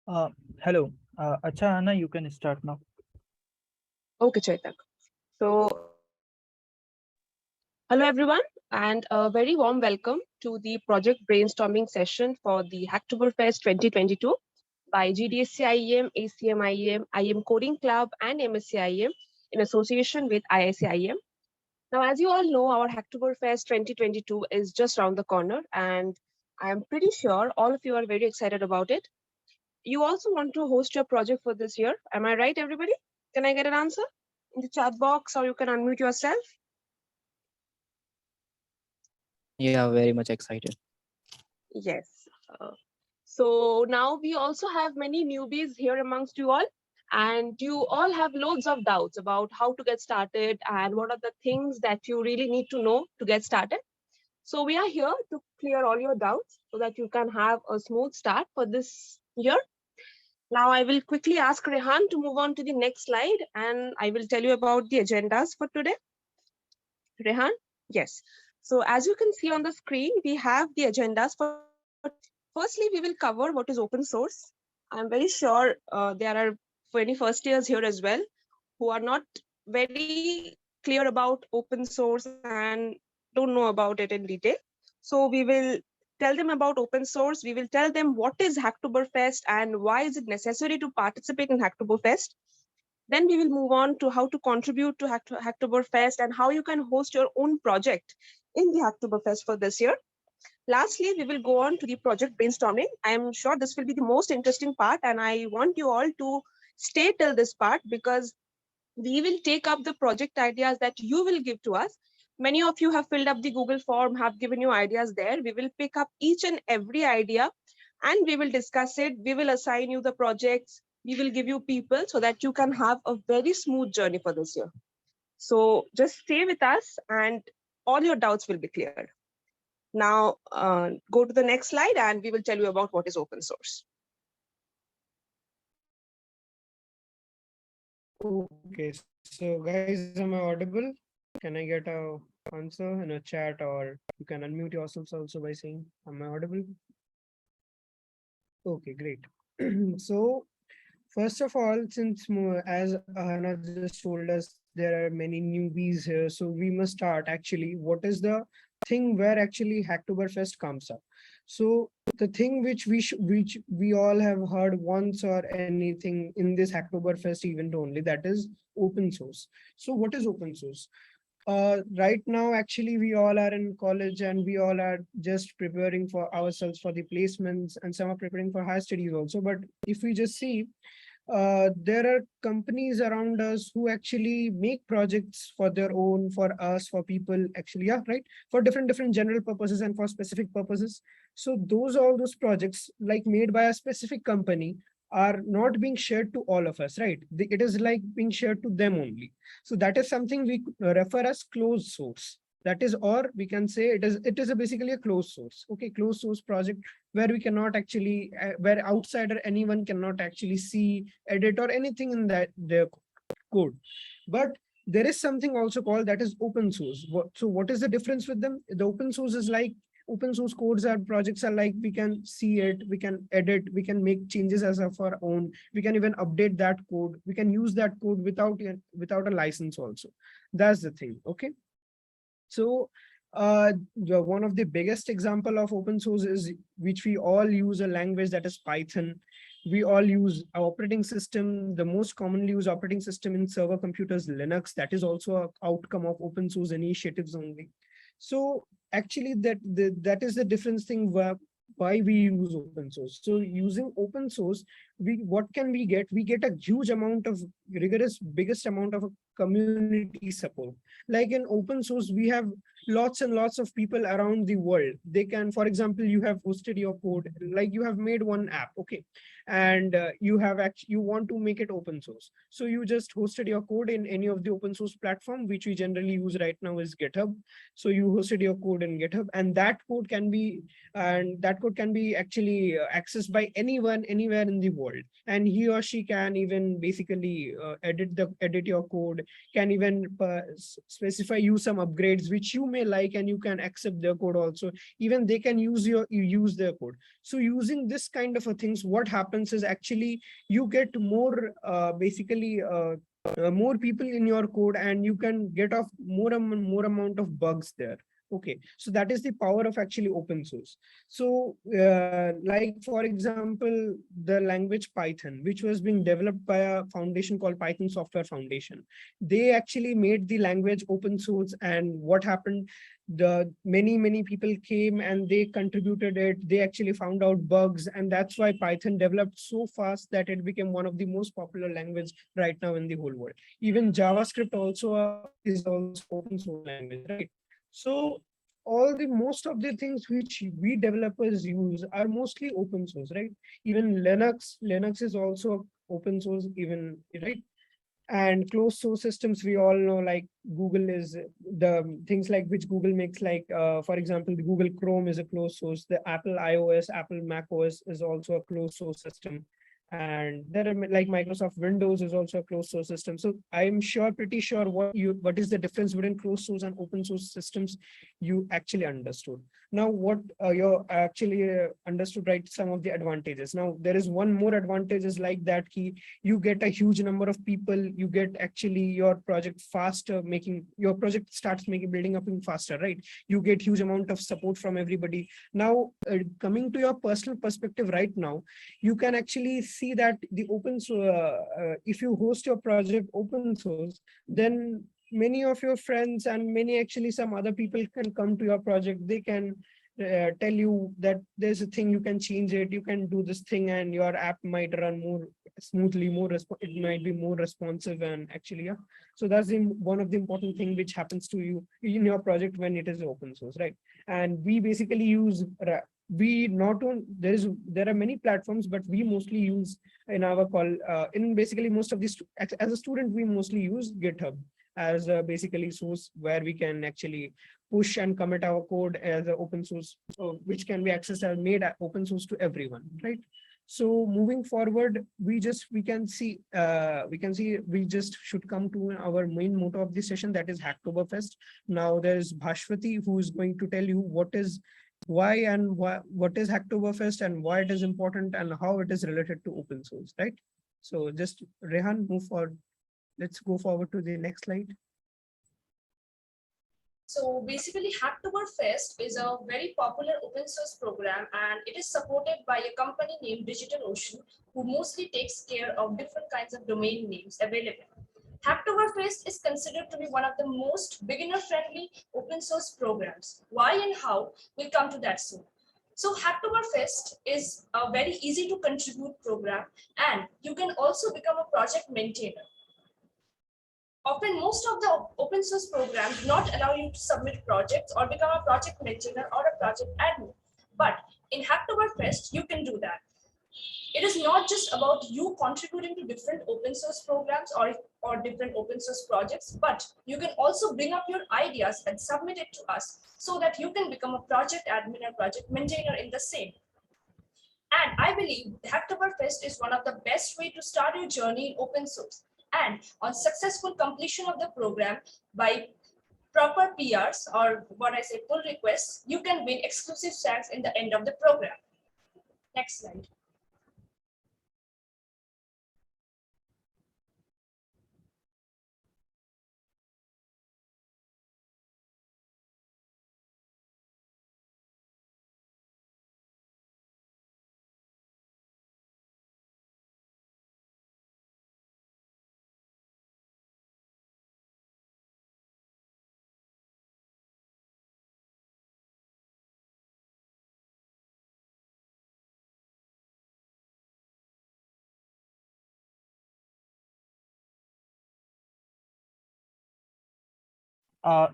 Uh, Hello. Acha, Anna, you can start now. Okay, Chaitak. So, hello everyone, and a very warm welcome to the project brainstorming session for the Hacktoberfest 2022 by GDSC-IEM, ACM-IEM, IEM Coding Club, and MSC-IEM in association with IIC-IEM. Now, as you all know, our Hacktoberfest 2022 is just around the corner, and I am pretty sure all of you are very excited about it. You also want to host your project for this year. Am I right, everybody? Can I get an answer in the chat box, or you can unmute yourself? Yeah, very much excited. Yes. So now we also have many newbies here amongst you all, and you all have loads of doubts about how to get started and what are the things that you really need to know to get started. So we are here to clear all your doubts so that you can have a smooth start for this year. Now I will quickly ask Rehan to move on to the next slide, and I will tell you about the agendas for today. Rehan? Yes. So as you can see on the screen, we have the agendas for today. Firstly, we will cover what is open source. I'm very sure there are many first years here as well who are not very clear about open source and don't know about it in detail. So we will tell them about open source. We will tell them what is Hacktoberfest and why is it necessary to participate in Hacktoberfest. Then we will move on to how to contribute to Hacktoberfest and how you can host your own project in the Hacktoberfest for this year. Lastly, we will go on to the project brainstorming. I am sure this will be the most interesting part, and I want you all to stay till this part because we will take up the project ideas that you will give to us. Many of you have filled up the Google form, have given you ideas there. We will pick up each and every idea and we will discuss it. We will assign you the projects. We will give you people so that you can have a very smooth journey for this year. So just stay with us and all your doubts will be cleared. Now, go to the next slide and we will tell you about what is open source. Okay, so guys, am I audible? Can I get a answer in a chat, or you can unmute yourselves also by saying, am I audible? Okay, great. So first of all, since as Ahana just told us, there are many newbies here, so we must start actually. What is the thing where actually Hacktoberfest comes up? So the thing which we all have heard once or anything in this Hacktoberfest event only, that is open source. So what is open source? Right now, actually, we all are in college and we all are just preparing for ourselves for the placements, and some are preparing for higher studies also. But if we just see, there are companies around us who actually make projects for their own, for us, for people, actually, yeah, right, for different general purposes and for specific purposes. So all those projects like made by a specific company are not being shared to all of us, right? It is like being shared to them only. So that is something we refer as closed source. That is, or we can say it is basically a closed source. Okay, closed source project where we cannot actually, where outsider anyone cannot actually see, edit, or anything in that their code. But there is something also called that is open source. So what is the difference with them? The open source is like, open source codes or projects are like, we can see it, we can edit, we can make changes as of our own, we can even update that code, we can use that code without a license also. That's the thing. Okay, so one of the biggest example of open source is, which we all use, a language that is Python. We all use our operating system, the most commonly used operating system in server computers, Linux. That is also an outcome of open source initiatives only. So actually that is the difference thing why we use open source. So using open source, what can we get? We get a huge amount of rigorous, biggest amount of community support. Like in open source, we have lots and lots of people around the world. They can, for example, you have hosted your code, like you have made one app, okay, and you want to make it open source. So you just hosted your code in any of the open source platform, which we generally use right now is GitHub. So you hosted your code in GitHub, and that code can be actually accessed by anyone, anywhere in the world, and he or she can even basically edit your code, can even specify you some upgrades which you may like, and you can accept their code also. Even they can use their code. So using this kind of a things, what happens is actually you get more more people in your code, and you can get off more amount of bugs there. Okay, so that is the power of actually open source. So like for example, the language Python, which was being developed by a foundation called Python Software Foundation, they actually made the language open source. And what happened, the many people came and they contributed it, they actually found out bugs, and that's why Python developed so fast that it became one of the most popular language right now in the whole world. Even JavaScript also is also open source language, right? So all the most of the things which we developers use are mostly open source, right? Even Linux is also open source, even, right? And closed source systems, we all know, like Google is the things like which Google makes, like for example, the Google Chrome is a closed source, the Apple iOS, Apple Mac OS is also a closed source system, and there are like Microsoft Windows is also a closed source system. So I'm pretty sure what is the difference between closed source and open source systems you actually understood. Now what you actually understood, right, some of the advantages. Now there is one more advantage is like that key, you get a huge number of people, you get actually your project faster, making your project starts building up in faster, right? You get huge amount of support from everybody. Now coming to your personal perspective right now, you can actually see that the open source, if you host your project open source, then many of your friends and many actually some other people can come to your project. They can tell you that there's a thing, you can change it, you can do this thing, and your app might run more smoothly, it might be more responsive, and actually, yeah. So that's one of the important thing which happens to you in your project when it is open source, right? And we basically use we not on there are many platforms, but we mostly use in our call in basically most of these, as a student, we mostly use GitHub as a basically source where we can actually push and commit our code as an open source, which can be accessed and made open source to everyone, right? So moving forward, we can see we just should come to our main motto of this session, that is Hacktoberfest. Now there's Bhaswati, who is going to tell you what is Hacktoberfest and why it is important and how it is related to open source, right? So just Rehan, move forward. Let's go forward to the next slide. So basically, Hacktoberfest is a very popular open source program, and it is supported by a company named DigitalOcean, who mostly takes care of different kinds of domain names available. Hacktoberfest is considered to be one of the most beginner-friendly open source programs. Why and how, we'll come to that soon. So Hacktoberfest is a very easy to contribute program, and you can also become a project maintainer. Often, most of the open source programs do not allow you to submit projects or become a project maintainer or a project admin. But in Hacktoberfest, you can do that. It is not just about you contributing to different open source programs or different open source projects, but you can also bring up your ideas and submit it to us so that you can become a project admin or project maintainer in the same. And I believe Hacktoberfest is one of the best way to start your journey in open source. And on successful completion of the program by proper PRs, or what I say pull requests, you can win exclusive tags in the end of the program. Next slide.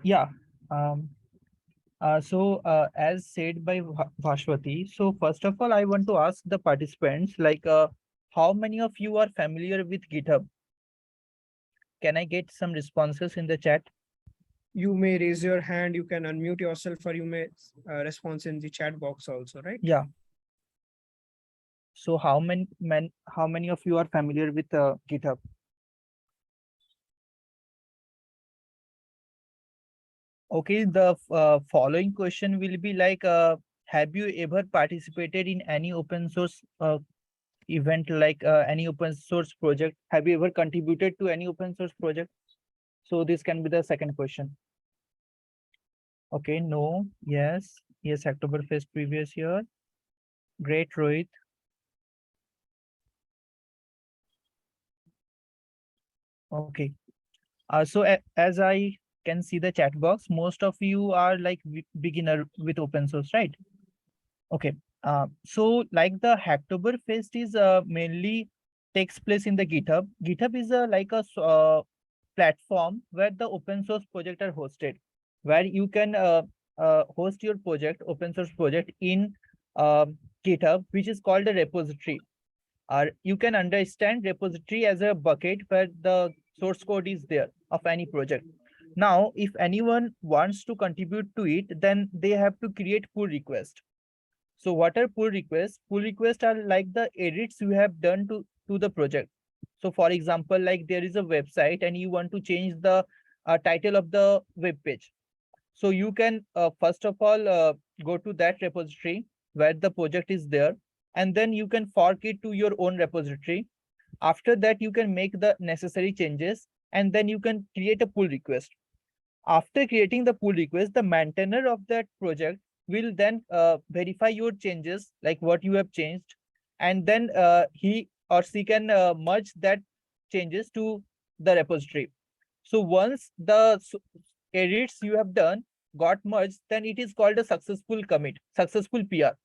Yeah. Um, as said by Bhaswati, so first of all, I want to ask the participants, like, how many of you are familiar with GitHub? Can I get some responses in the chat? You may raise your hand, you can unmute yourself, or you may respond in the chat box also, right? Yeah. So how many of you are familiar with GitHub? Okay, the following question will be like, have you ever participated in any open source event, like any open source project? Have you ever contributed to any open source project? So this can be the second question. Okay, no, yes, Hacktoberfest previous year. Great, Rohit. Okay. So as I can see the chat box, most of you are like beginner with open source, right? Okay. So like the Hacktoberfest is mainly takes place in the GitHub. GitHub is like a platform where the open source project are hosted, where you can host your project, open source project in GitHub, which is called a repository. Or you can understand repository as a bucket where the source code is there of any project. Now, if anyone wants to contribute to it, then they have to create pull request. So what are pull requests? Pull requests are like the edits you have done to the project. So for example, like there is a website and you want to change the title of the web page. So you can first of all go to that repository where the project is there, and then you can fork it to your own repository. After that, you can make the necessary changes, and then you can create a pull request. After creating the pull request, the maintainer of that project will then verify your changes, like what you have changed, and then he or she can merge that changes to the repository. So once the edits you have done got merged, then it is called a successful commit, successful PR.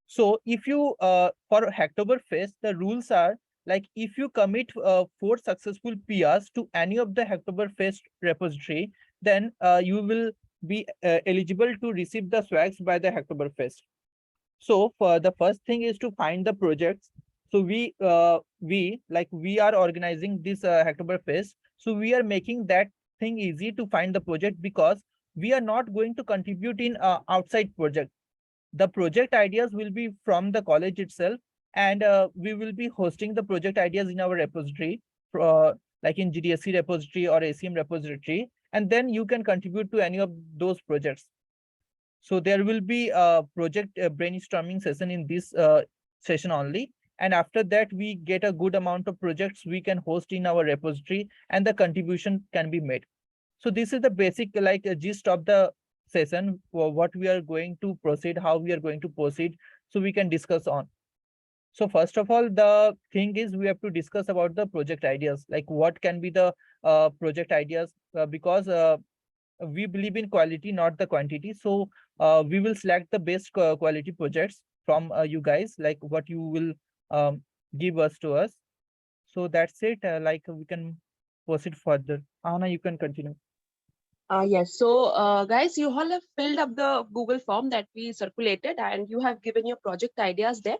So if you for Hacktoberfest, the rules are like if you commit 4 successful PRs to any of the Hacktoberfest repository, then you will be eligible to receive the swags by the Hacktoberfest. So for the first thing is to find the projects. So we are organizing this Hacktoberfest. So we are making that thing easy to find the project because we are not going to contribute in outside project. The project ideas will be from the college itself, and we will be hosting the project ideas in our repository, like in GDSC repository or ACM repository, and then you can contribute to any of those projects. So there will be a project brainstorming session in this session only. And after that, we get a good amount of projects we can host in our repository and the contribution can be made. So this is the basic like gist of the session, what we are going to proceed, how we are going to proceed. So we can discuss on. So first of all, the thing is we have to discuss about the project ideas, like what can be the project ideas, because we believe in quality, not the quantity. So we will select the best quality projects from you guys, like what you will give us to us. So that's it. Like we can proceed further. Ahana, you can continue. Yes, so guys, you all have filled up the Google form that we circulated and you have given your project ideas there.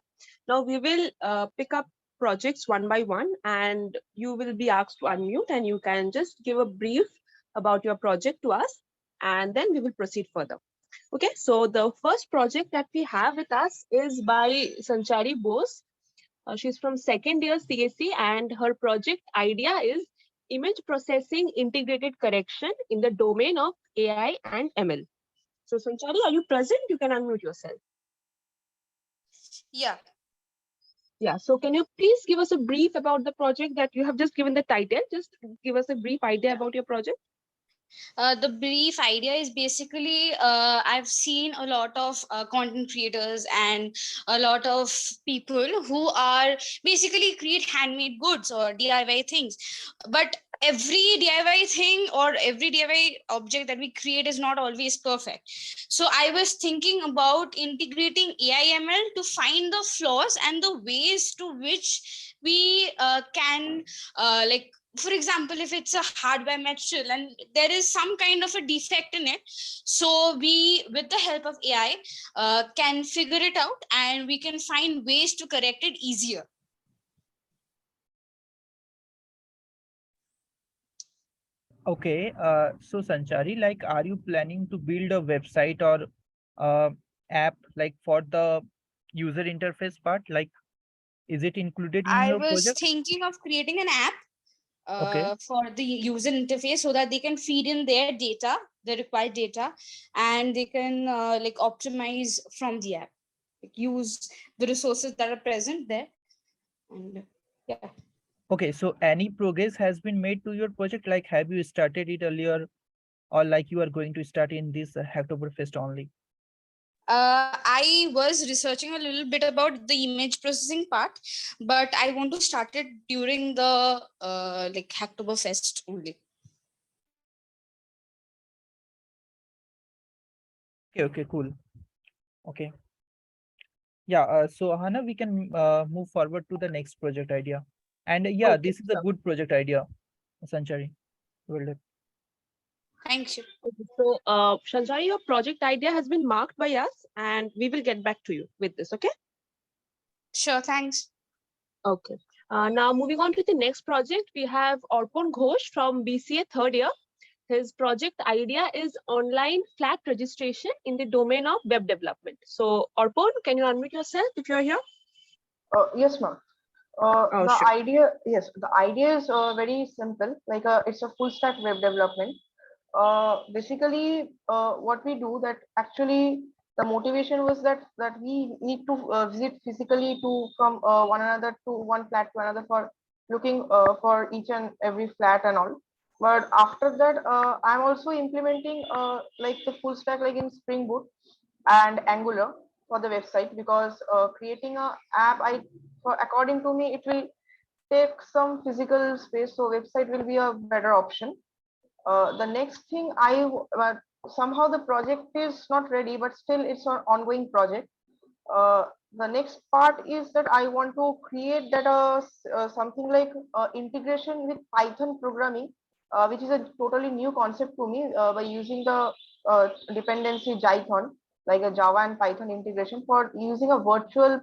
Now we will pick up projects one by one and you will be asked to unmute and you can just give a brief about your project to us and then we will proceed further. Okay, so the first project that we have with us is by Sanchari Bose. She's from second year CSC and her project idea is image processing integrated correction in the domain of AI and ML. So Sanchari, are you present? You can unmute yourself. Yeah. Yeah, so can you please give us a brief about the project that you have just given the title? Just give us a brief idea about your project. The brief idea is basically I've seen a lot of content creators and a lot of people who are basically create handmade goods or DIY things, but every DIY thing or every DIY object that we create is not always perfect. So I was thinking about integrating AI/ML to find the flaws and the ways to which we can like, for example, if it's a hardware material and there is some kind of a defect in it, so we, with the help of AI, can figure it out and we can find ways to correct it easier. Okay, so Sanchari, like, are you planning to build a website or app like for the user interface part? Like, Is it included in I your was project? thinking of creating an app Okay. for the user interface so that they can feed in their data, the required data, and they can like optimize from the app, like use the resources that are present there. And yeah. Okay, so any progress has been made to your project? Like, have you started it earlier, or like you are going to start in this Hacktoberfest only? I was researching a little bit about the image processing part, but I want to start it during the like Hacktoberfest only. Okay, cool. Okay. Yeah, so Ahana, we can move forward to the next project idea. And yeah, Okay, this is a good project idea, Sanchari. Well done. Thank you. okay. So, Sanjari, your project idea has been marked by us, and we will get back to you with this. Okay. Sure, thanks. Okay. Now moving on to the next project, we have Arpan Ghosh from BCA third year. His project idea is online flat registration in the domain of web development. So Arpan, can you unmute yourself if you're here? Yes, ma'am. Oh, The sure. idea, yes, the idea is very simple. Like it's a full stack web development. Basically, what we do that actually the motivation was that we need to visit physically to from one another to one flat to another for looking for each and every flat and all. But after that, I'm also implementing like the full stack like in Spring Boot and Angular for the website because creating a app, according to me, it will take some physical space, so website will be a better option. The next thing somehow the project is not ready, but still it's an ongoing project. The next part is that I want to create that something like integration with Python programming, which is a totally new concept to me by using the dependency Jython, like a Java and Python integration for using a virtual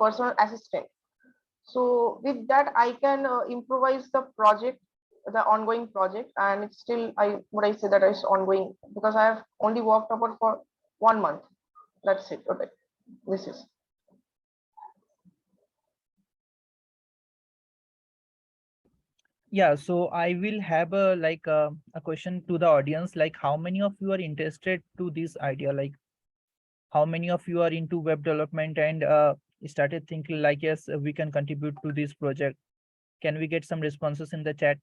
personal assistant. So with that, I can improvise the project, the ongoing project, and it's still what I say that is ongoing because I have only worked about for 1 month. That's it. Okay, this is. Yeah, so I will have a question to the audience, like how many of you are interested to this idea? Like how many of you are into web development and started thinking like, yes, we can contribute to this project? Can we get some responses in the chat?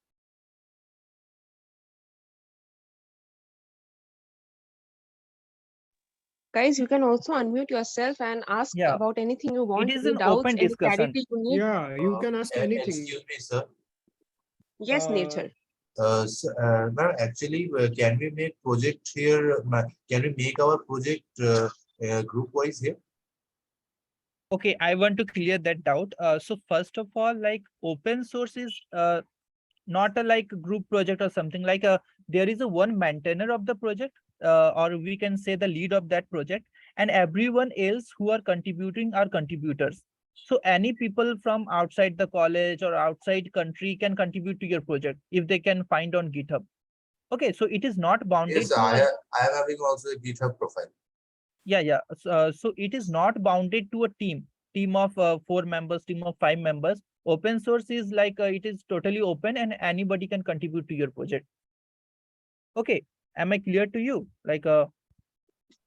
Guys, you can also unmute yourself and ask Yeah, about anything you want, it is any an doubts, open any discussion. clarity you need. Yeah, you can ask anything. Excuse me, sir. Yes, Nature. Ma'am, actually, can we make project here? Can we make our project group wise here? Okay, I want to clear that doubt. So first of all, like open source is not a like group project or something like there is a one maintainer of the project, or we can say the lead of that project, and everyone else who are contributing are contributors. So any people from outside the college or outside country can contribute to your project if they can find on GitHub. Okay, so it is not bounded Yes, to I am having also a GitHub profile. yeah. So it is not bounded to a team of 4 members, team of 5 members. Open source is like it is totally open and anybody can contribute to your project. Okay, am I clear to you? Like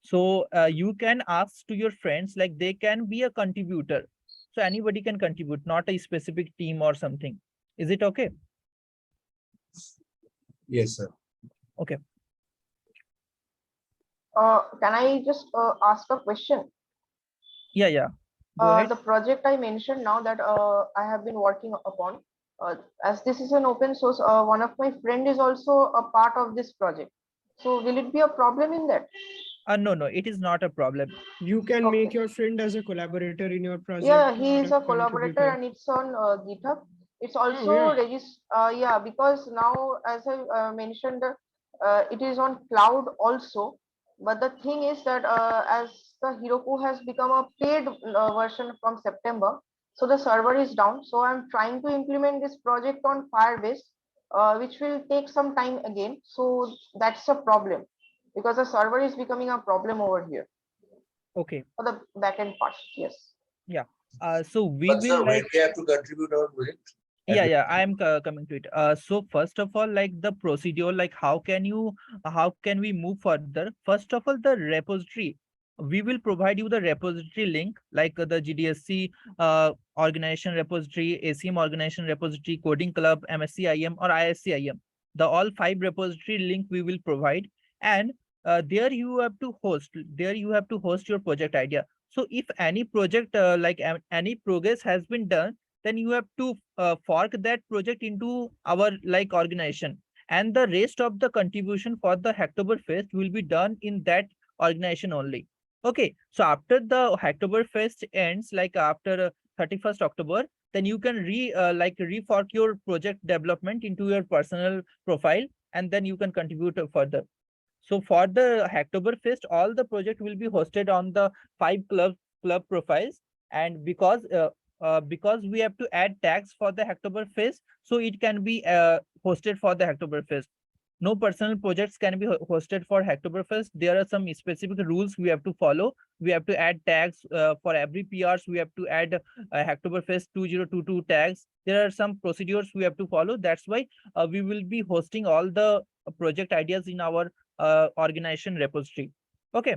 so you can ask to your friends, like they can be a contributor, so anybody can contribute, not a specific team or something. Is it okay? Yes, sir. Okay. Can I just ask a question? Yeah, go ahead. The project I mentioned now that I have been working upon, as this is an open source, one of my friend is also a part of this project. So will it be a problem in that? No, it is not a problem. You can Okay. make your friend as a collaborator in your project. Yeah, he or is a collaborator contributor. and it's on GitHub. It's also yeah. yeah, because now as I mentioned, it is on cloud also. But the thing is that as the Heroku has become a paid version from September, so the server is down. So I'm trying to implement this project on Firebase, which will take some time again. So that's a problem because the server is becoming a problem over here Okay. for the backend part. Yes. Yeah. So we But sir, will when like, we have to contribute our project? yeah, I am coming to it. So first of all, like the procedure, like how can we move further? First of all, the repository, we will provide you the repository link, like the GDSC organization repository, ACM organization repository, coding club, MSC-IEM or ISC-IEM. The all 5 repository link we will provide, and there you have to host. There you have to host your project idea. So if any project any progress has been done, then you have to fork that project into our like organization, and the rest of the contribution for the Hacktoberfest will be done in that organization only. Okay, so after the Hacktoberfest ends, like after 31st October, then you can refork your project development into your personal profile, and then you can contribute further. So for the Hacktoberfest, all the project will be hosted on the 5 club profiles, and because we have to add tags for the Hacktoberfest, so it can be hosted for the Hacktoberfest. No personal projects can be hosted for Hacktoberfest. There are some specific rules we have to follow. We have to add tags for every PRs. We have to add Hacktoberfest 2022 tags. There are some procedures we have to follow. That's why we will be hosting all the project ideas in our organization repository. Okay.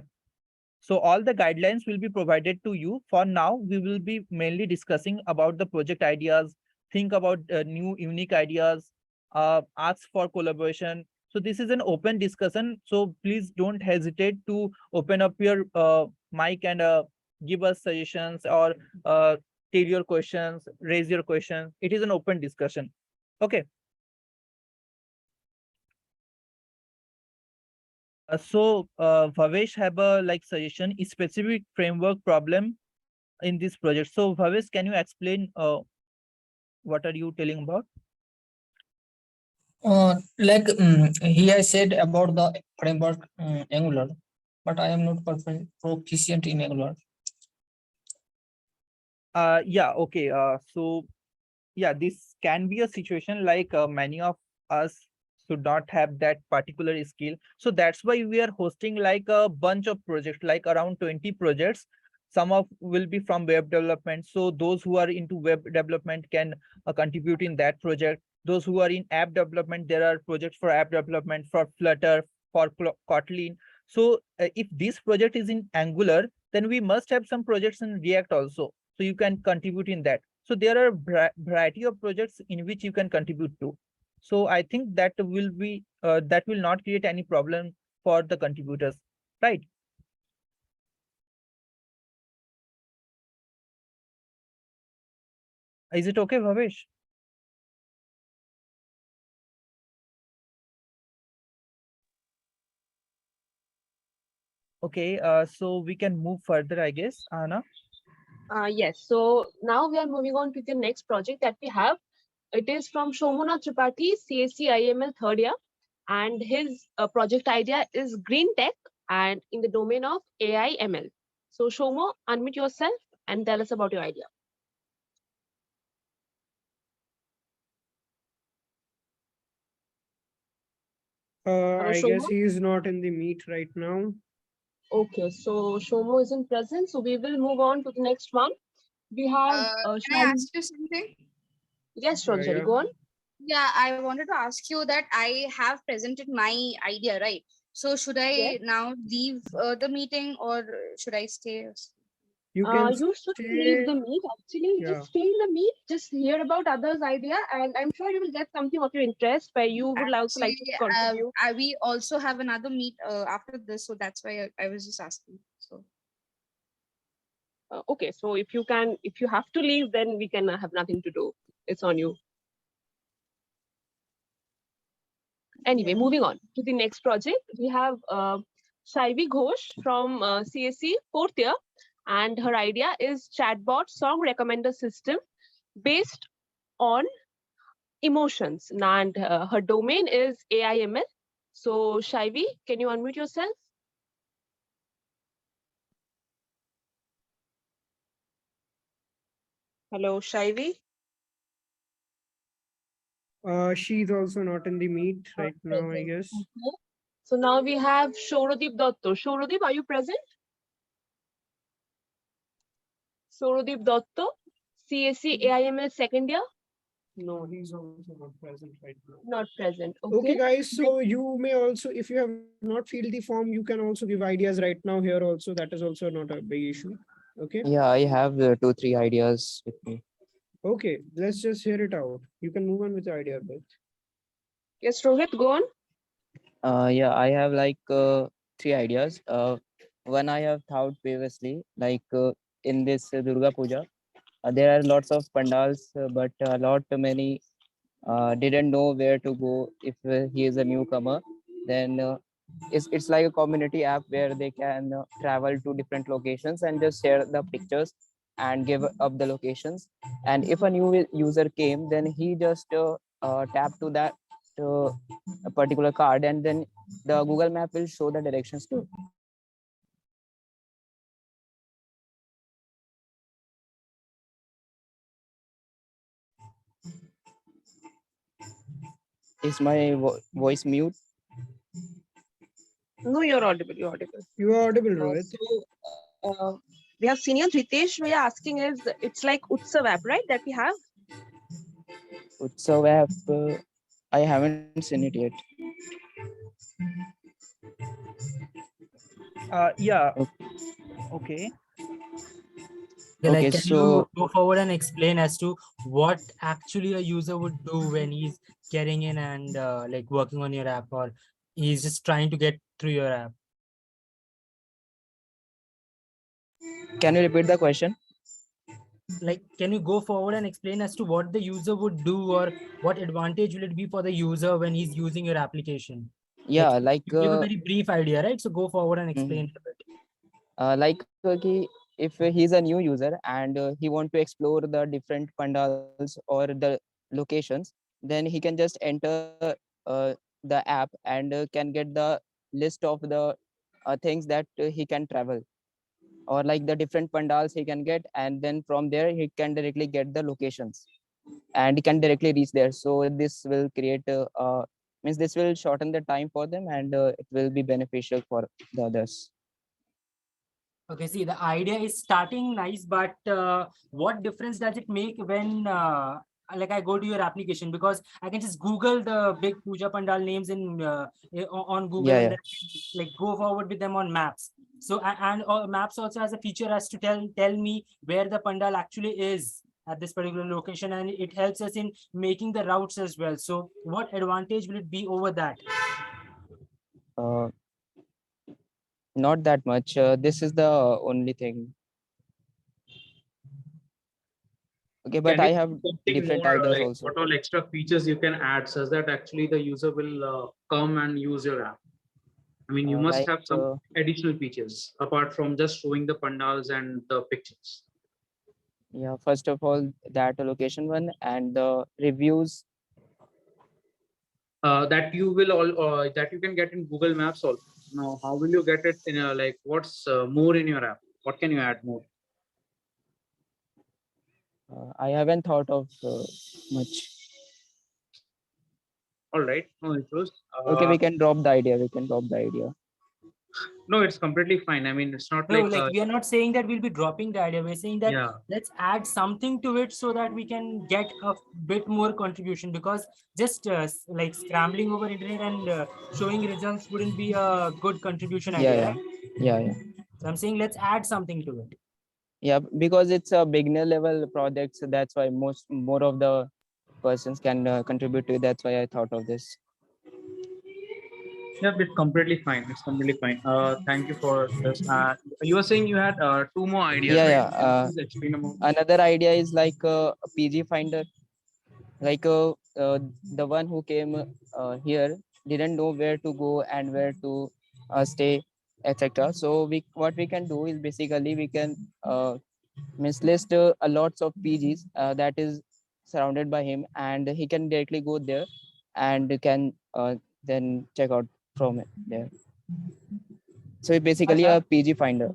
So all the guidelines will be provided to you. For now, we will be mainly discussing about the project ideas, think about new unique ideas, ask for collaboration. So this is an open discussion. So please don't hesitate to open up your mic and give us suggestions, or tell your questions, raise your questions. It is an open discussion. Okay. Bhavesh have a like suggestion, a specific framework problem in this project. So Bhavesh, can you explain what are you telling about? He has said about the framework Angular, but I am not proficient in Angular. Yeah, okay. So yeah, this can be a situation like many of us should not have that particular skill. So that's why we are hosting like a bunch of projects, like around 20 projects. Some of will be from web development. So those who are into web development can contribute in that project. Those who are in app development, there are projects for app development, for Flutter, for Kotlin. So if this project is in Angular, then we must have some projects in React also. So you can contribute in that. So there are variety of projects in which you can contribute to. So I think that will not create any problem for the contributors, right? Is it okay, Bhavesh? Okay, so we can move further, I guess, Ahana. Yes, so now we are moving on to the next project that we have. It is from Shomuna Tripathi, CSC-IEM third year, and his project idea is green tech and in the domain of AI ML. So Shomo, unmute yourself and tell us about your idea. I guess Shomo? he is not in the meet right now. Okay, so Shomo isn't present, so we will move on to the next one. We have Can I ask you something? Yes, Shonjali, Yeah. go on. Yeah, I wanted to ask you that I have presented my idea, right? So should I now leave the meeting, or should I stay? You can You should leave the meet. Actually, just stay in the meet. Just hear about others' idea, and I'm sure you will get something of your interest where you would also like to contribute. We also have another meet after this, so that's why I was just asking. So okay, so if you have to leave, then we can have nothing to do. It's on you. Anyway, moving on to the next project, we have Souvik Ojha from CSC fourth year, and her idea is chatbot song recommender system based on emotions, and her domain is AIML. So Shaivi, can you unmute yourself? Hello, Shaivi. She's also not in the meet right now, I guess. Okay. So now we have Shorodip Dotto. Shorodip, are you present? Sorodip Dotto, CSC AIML second year, No, he's also not present right now. not present. Okay, Okay. guys. So you may also, if you have not filled the form, you can also give ideas right now here also. That is also not a big issue. Okay. Yeah, I have 2-3 ideas with me. Okay, let's just hear it out. You can move on with the idea, but Yes, Rohit, go on. Yeah, I have like 3 ideas. One I have thought previously, like in this Durga Puja, there are lots of pandals, but a lot many didn't know where to go if he is a newcomer. Then it's like a community app where they can travel to different locations and just share the pictures and give up the locations. And if a new user came, then he just tap to that a particular card, and then the Google Map will show the directions to. Is my voice mute? No, you're audible. You're audible. you are audible, Rohit. We have senior Ritesh. We are asking is it's like Utsav app, right? That we have. Utsav app, I haven't seen it yet. Yeah. Okay. Okay. Yeah, like, Okay, can so you go forward and explain as to what actually a user would do when he's getting in and like working on your app, or he's just trying to get through your app? can you repeat the question? Like, can you go forward and explain as to what the user would do, or what advantage will it be for the user when he's using your application? Yeah, like you give a very brief idea, right? So go forward and explain a bit. like if he's a new user and he want to explore the different pandals or the locations, then he can just enter the app and can get the list of the things that he can travel, or like the different pandals he can get, and then from there he can directly get the locations and he can directly reach there. So this will create means this will shorten the time for them, and it will be beneficial for the others. Okay, see, the idea is starting nice, but what difference does it make when like I go to your application? Because I can just Google the big Puja Pandal names in on Google, and then like go forward with them on Maps. So and Maps also has a feature as to tell me where the pandal actually is at this particular location, and it helps us in making the routes as well. So what advantage will it be over that? Not that much. This is the only thing. Okay, but Can I you have something different more, ideas like also. what all extra features you can add such that actually the user will come and use your app? I mean, you must Like, have some additional features apart from just showing the pandals and the pictures. Yeah, first of all, that location one and the reviews. That you will all that you can get in Google Maps also. Now, how will you get it in a, like what's more in your app? What can you add more? I haven't thought of much. All right, no issues. Okay, we can drop the idea. We can drop the idea. No, it's completely fine. I mean, it's not No, like we are not saying that we'll be dropping the idea. We're saying that yeah. let's add something to it so that we can get a bit more contribution, because just like scrambling over internet and showing results wouldn't be a good contribution idea. Yeah. So I'm saying let's add something to it. Yeah, because it's a beginner level project, so that's why more of the persons can contribute to it. That's why I thought of this. Yeah, it's completely fine. It's completely fine. Thank you for this. You were saying you had 2 more ideas, right? Yeah. Please explain about. Another idea is like a PG finder. Like the one who came here didn't know where to go and where to stay, etc. So what we can do is basically we can list a lots of PGs that is surrounded by him, and he can directly go there and can then check out from there. So it's basically a PG finder.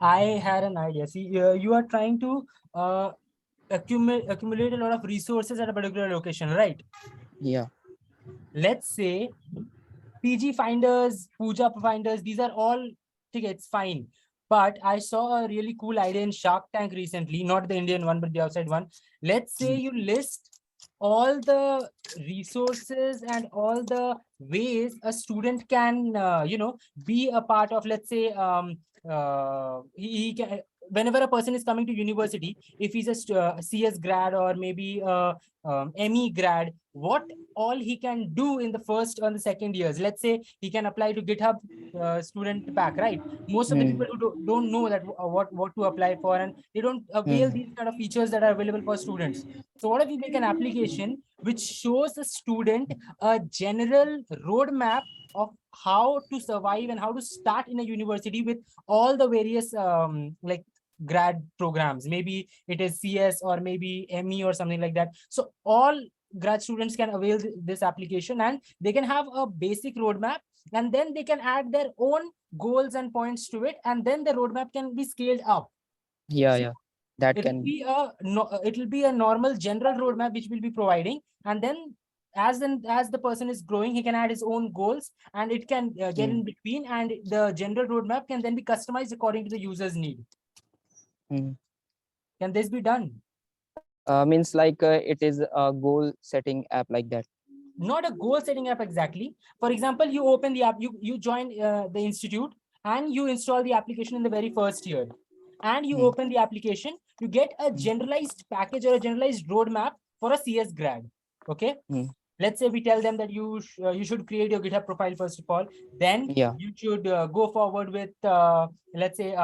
I had an idea. See, you are trying to accumulate a lot of resources at a particular location, right? Yeah. Let's say PG finders, Puja finders, these are all tickets, fine. But I saw a really cool idea in Shark Tank recently, not the Indian one, but the outside one. Let's say you list all the resources and all the ways a student can, be a part of, let's say, he can, whenever a person is coming to university, if he's a CS grad or maybe a ME grad, what all he can do in the first or the second years. Let's say he can apply to GitHub student pack, right? Most of the people who don't know that what to apply for, and they don't avail these kind of features that are available for students. So what if we make an application which shows the student a general roadmap of how to survive and how to start in a university with all the various like grad programs. Maybe it is CS or maybe ME or something like that. So all grad students can avail this application, and they can have a basic roadmap, and then they can add their own goals and points to it, and then the roadmap can be scaled up. Yeah, So yeah, that it'll can be a it'll be a normal general roadmap which we'll be providing, and then as the person is growing, he can add his own goals, and it can get in between, and the general roadmap can then be customized according to the user's need. Can this be done? means like it is a goal setting app like that. Not a goal setting app exactly. For example, you open the app, you join the institute, and you install the application in the very first year, and you open the application, you get a generalized package or a generalized roadmap for a CS grad. Okay. Let's say we tell them that you should create your GitHub profile first of all. Then you should go forward with let's say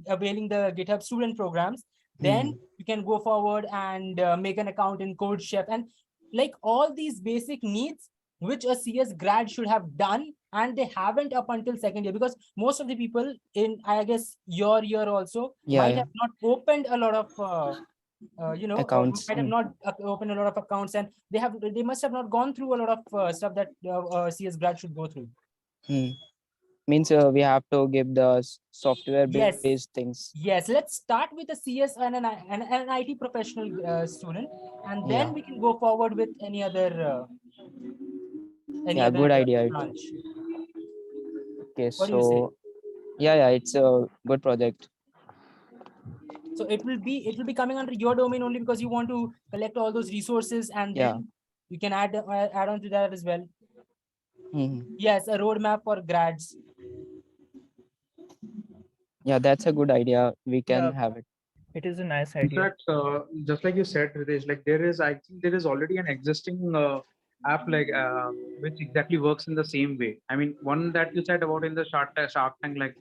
availing the GitHub student programs. Then you can go forward and make an account in CodeChef, and like all these basic needs which a CS grad should have done, and they haven't up until second year, because most of the people in, I guess, your year also might have not opened a lot of accounts. might have not opened a lot of accounts, and they must have not gone through a lot of stuff that CS grad should go through. Means we have to give the software based things. Yes, let's start with a CS and an IT professional student, and then we can go forward with any other good idea. branch. Okay, What do you say? so yeah, it's a good project. So it will be coming under your domain only, because you want to collect all those resources, and then you can add on to that as well. Yes, a roadmap for grads. Yeah, that's a good idea. We can have it. It is a nice In idea. fact, just like you said, Ritesh, like I think there is already an existing app like which exactly works in the same way. I mean, one that you said about in the Shark Tank, like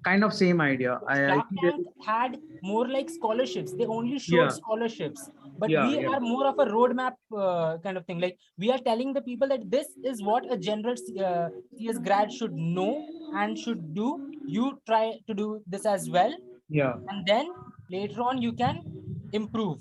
kind of same idea. Shark Tank had more like scholarships. They only showed scholarships, but we are more of a roadmap kind of thing. Like we are telling the people that this is what a general CS grad should know and should do. You try to do this as well. And then later on you can improve.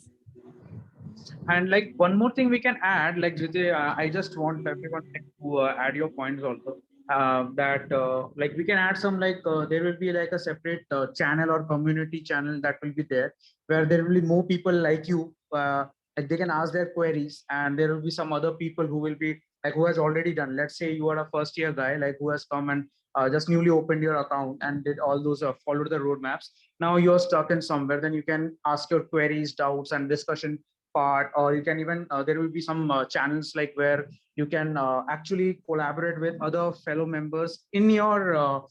And like one more thing we can add, like Vijay, I just want everyone to add your points also. That like we can add some like there will be like a separate channel or community channel that will be there, where there will be more people like you, like they can ask their queries, and there will be some other people who will be like who has already done. Let's say you are a first year guy like who has come and just newly opened your account and did all those followed the roadmaps. Now you're stuck in somewhere, then you can ask your queries, doubts, and discussion part, or you can even there will be some channels like where you can actually collaborate with other fellow members in your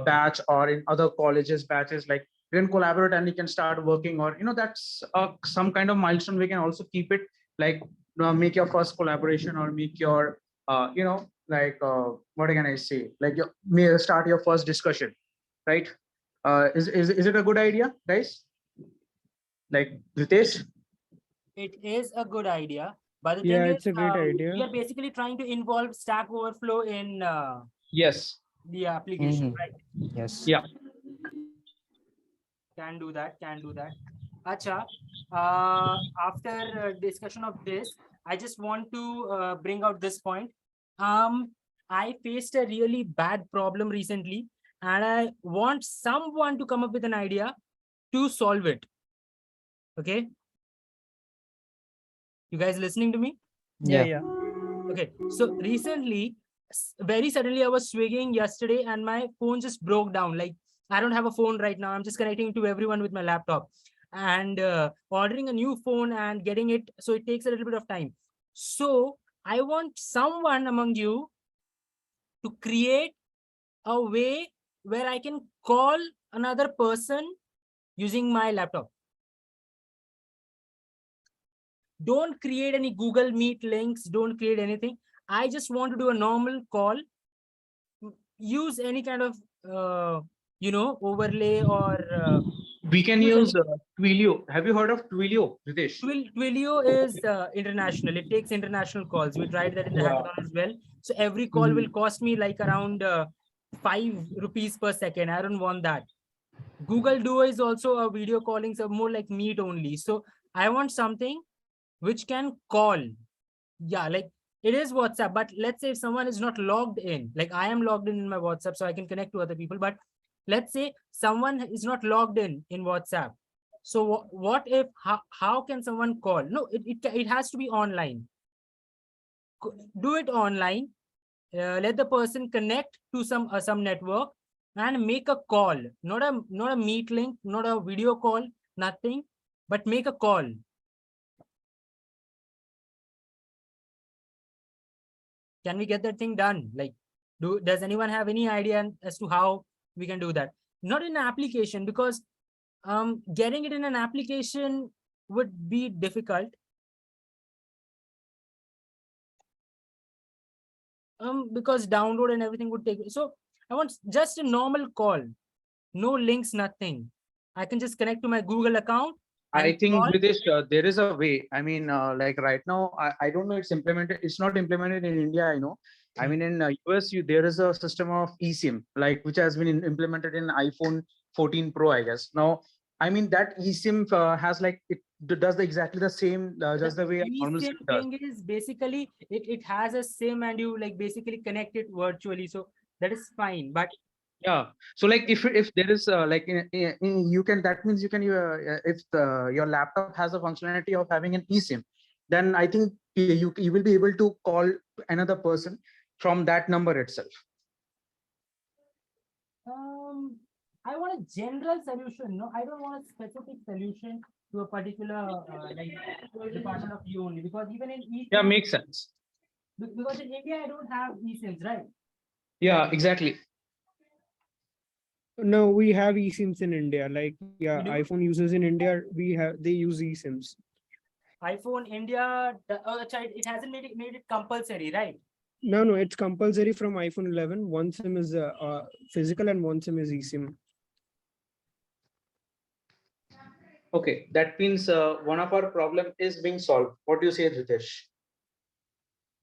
batch or in other colleges batches. Like you can collaborate and you can start working, or that's some kind of milestone. We can also keep it like make your first collaboration, or make your like what can I say, like start your first discussion, right? Is it a good idea, guys? Like Ritesh? It is a good idea, but the thing is, it's a great idea. we are basically trying to involve Stack Overflow in the application, right? Yes. Yeah. Can do that. Acha, after discussion of this, I just want to bring out this point. I faced a really bad problem recently, and I want someone to come up with an idea to solve it. Okay. You guys listening to me? Yeah. Okay. So recently, very suddenly I was swigging yesterday and my phone just broke down. Like I don't have a phone right now. I'm just connecting to everyone with my laptop, and ordering a new phone and getting it. So it takes a little bit of time. So I want someone among you to create a way where I can call another person using my laptop. Don't create any Google Meet links. Don't create anything. I just want to do a normal call. Use any kind of, overlay or. We can use Twilio. Have you heard of Twilio, Ritesh? Twilio is international. It takes international calls. We tried that in the hackathon as well. So every call will cost me like around 5 rupees per second. I don't want that. Google Duo is also a video calling, so more like Meet only. So I want something which can call. Yeah, like it is WhatsApp, but let's say if someone is not logged in, like I am logged in my WhatsApp, so I can connect to other people. But let's say someone is not logged in WhatsApp. So what if, how can someone call? No, it has to be online. Do it online. Let the person connect to some network and make a call. Not a meet link, not a video call, nothing, but make a call. Can we get that thing done? Like, does anyone have any idea as to how we can do that? Not in an application, because getting it in an application would be difficult. Because download and everything would take. So I want just a normal call, no links, nothing. I can just connect to my Google account. I think with this, there is a way. I mean, like right now, I don't know. It's implemented. It's not implemented in India. I know. I mean, in US, there is a system of eSIM, like which has been implemented in iPhone 14 Pro, I guess. Now, I mean that eSIM has like it does exactly the same, just the way a normal SIM does. Thing is basically it has a SIM and you like basically connect it virtually, so that is fine. But yeah, so like if there is like you can, that means you can if your laptop has a functionality of having an eSIM, then I think you will be able to call another person from that number itself. I want a general solution. No, I don't want a specific solution to a particular like department of you only, because even in eSIM, yeah, makes sense. Because in India I don't have eSIMs, right? Yeah, exactly. No, we have eSIMs in India. Like, yeah, iPhone users in India, they use eSIMs. iPhone India, it hasn't made it compulsory, right? No, it's compulsory from iPhone 11. One SIM is physical and one SIM is eSIM. Okay, that means one of our problem is being solved. What do you say, Ritesh?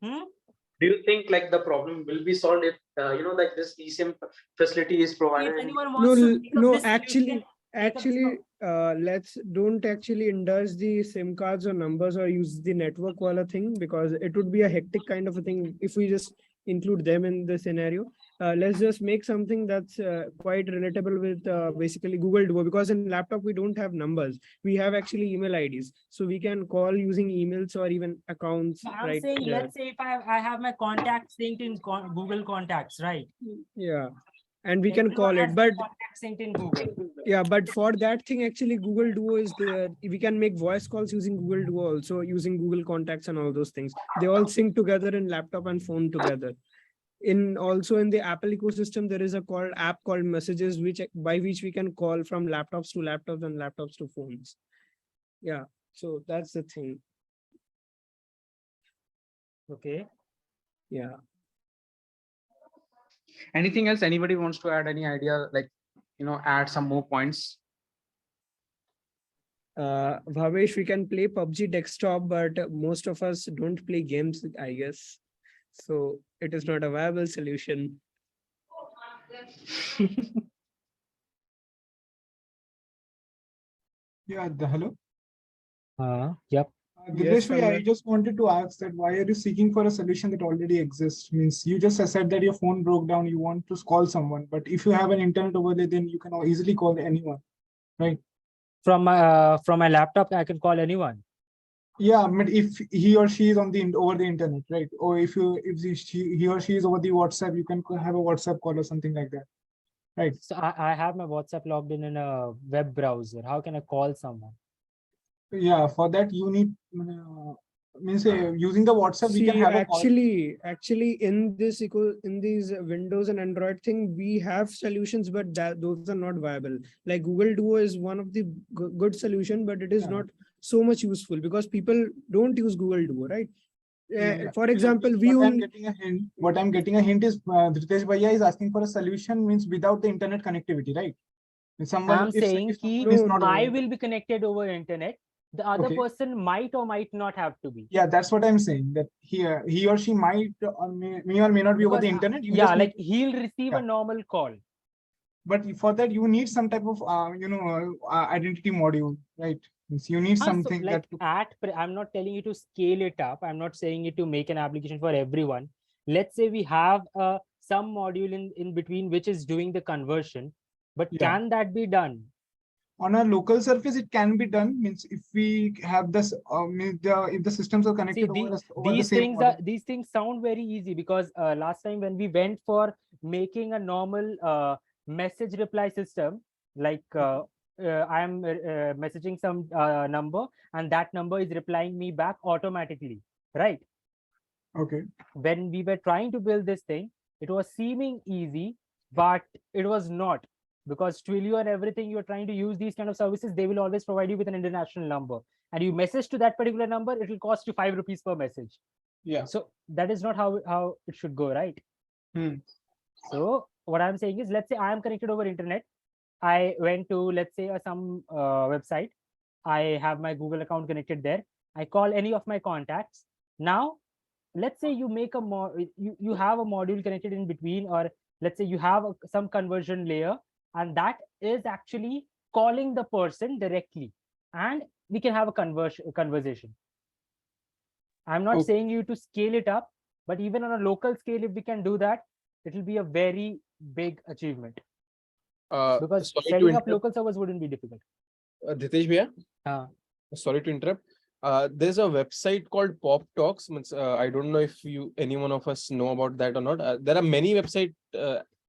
Do you think like the problem will be solved if like this eSIM facility is provided? If anyone wants no, actually, let's don't actually indulge the SIM cards or numbers or use the network wala thing, because it would be a hectic kind of a thing if we just include them in the scenario. Let's just make something that's quite relatable with basically Google Duo, because in laptop we don't have numbers, we have actually email IDs, so we can call using emails or even accounts. I'm saying, let's say if I have my contacts synced in Google Contacts, right? Yeah, and we can call it, but synced in Google. Yeah, but for that thing, actually Google Duo is there. We can make voice calls using Google Duo, also using Google Contacts and all those things. They all sync together in laptop and phone together. Also in the Apple ecosystem, there is a app called Messages, by which we can call from laptops to laptops and laptops to phones. Yeah, so that's the thing. Okay. Yeah. Anything else? Anybody wants to add any idea, like, add some more points? Bhavesh, we can play PUBG desktop, but most of us don't play games, I guess. So it is not a viable solution. Yeah, hello. Yep. Yes, I just wanted to ask that why are you seeking for a solution that already exists? Means you just said that your phone broke down, you want to call someone, but if you have an internet over there, then you can easily call anyone, right? From my laptop, I can call anyone. Yeah, but if he or she is on over the internet, right? Or if he or she is over the WhatsApp, you can have a WhatsApp call or something like that. right? So I have my WhatsApp logged in a web browser. How can I call someone? Yeah, for that you need means using the WhatsApp we can See, have a call. actually, in these Windows and Android thing, we have solutions, but those are not viable. Like Google Duo is one of the good solution, but it is not so much useful because people don't use Google Duo, right? For example, what I'm getting a hint is Dhritesh Bhaiya is asking for a solution means without the internet connectivity, right? I'm saying I will be connected over internet. The other Okay. person might or might not have to be. Yeah, that's what I'm saying. That he or she might or may or may not be over the internet. You Yeah, just like he'll receive a Yeah. normal call. But for that you need some type of identity module, right? Means you need So, something like that I'm not telling you to scale it up. I'm not saying it to make an application for everyone. Let's say we have some module in between which is doing the conversion, but Yeah. can that be done? on a local surface it can be done. Means if we have this if the systems are connected See, over the same these things sound very easy because last time when we went for making a normal message reply system, like I am messaging some number and that number is replying me back automatically, right? Okay. When we were trying to build this thing, it was seeming easy, but it was not, because Twilio and everything you're trying to use these kind of services, they will always provide you with an international number, and you message to that particular number, it will cost you 5 rupees per message. Yeah. So that is not how it should go, right? So what I'm saying is, let's say I am connected over internet. I went to, let's say, some website. I have my Google account connected there. I call any of my contacts. Now, let's say you make you have a module connected in between, or let's say you have some conversion layer, and that is actually calling the person directly, and we can have a conversation. I'm not saying you to scale it up, but even on a local scale, if we can do that, it will be a very big achievement. Because setting up local servers wouldn't be difficult. Dhritesh Bhaiya? Sorry to interrupt. There's a website called Pop Talks. I don't know if any one of us know about that or not. There are many websites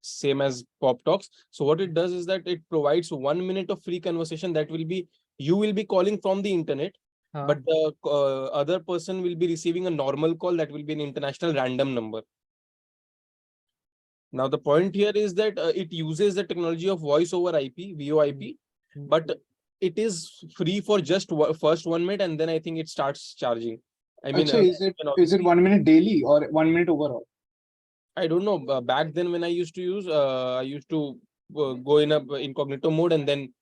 same as Pop Talks. So what it does is that it provides 1 minute of free conversation that will be, you will be calling from the internet, but the other person will be receiving a normal call that will be an international random number. Now the point here is that it uses the technology of voice over IP, VoIP, but it is free for just first 1 minute, and then I think it starts charging. I mean, is it 1 minute daily or 1 minute overall? I don't know. Back then when I used to use, I used to go in a incognito mode and then.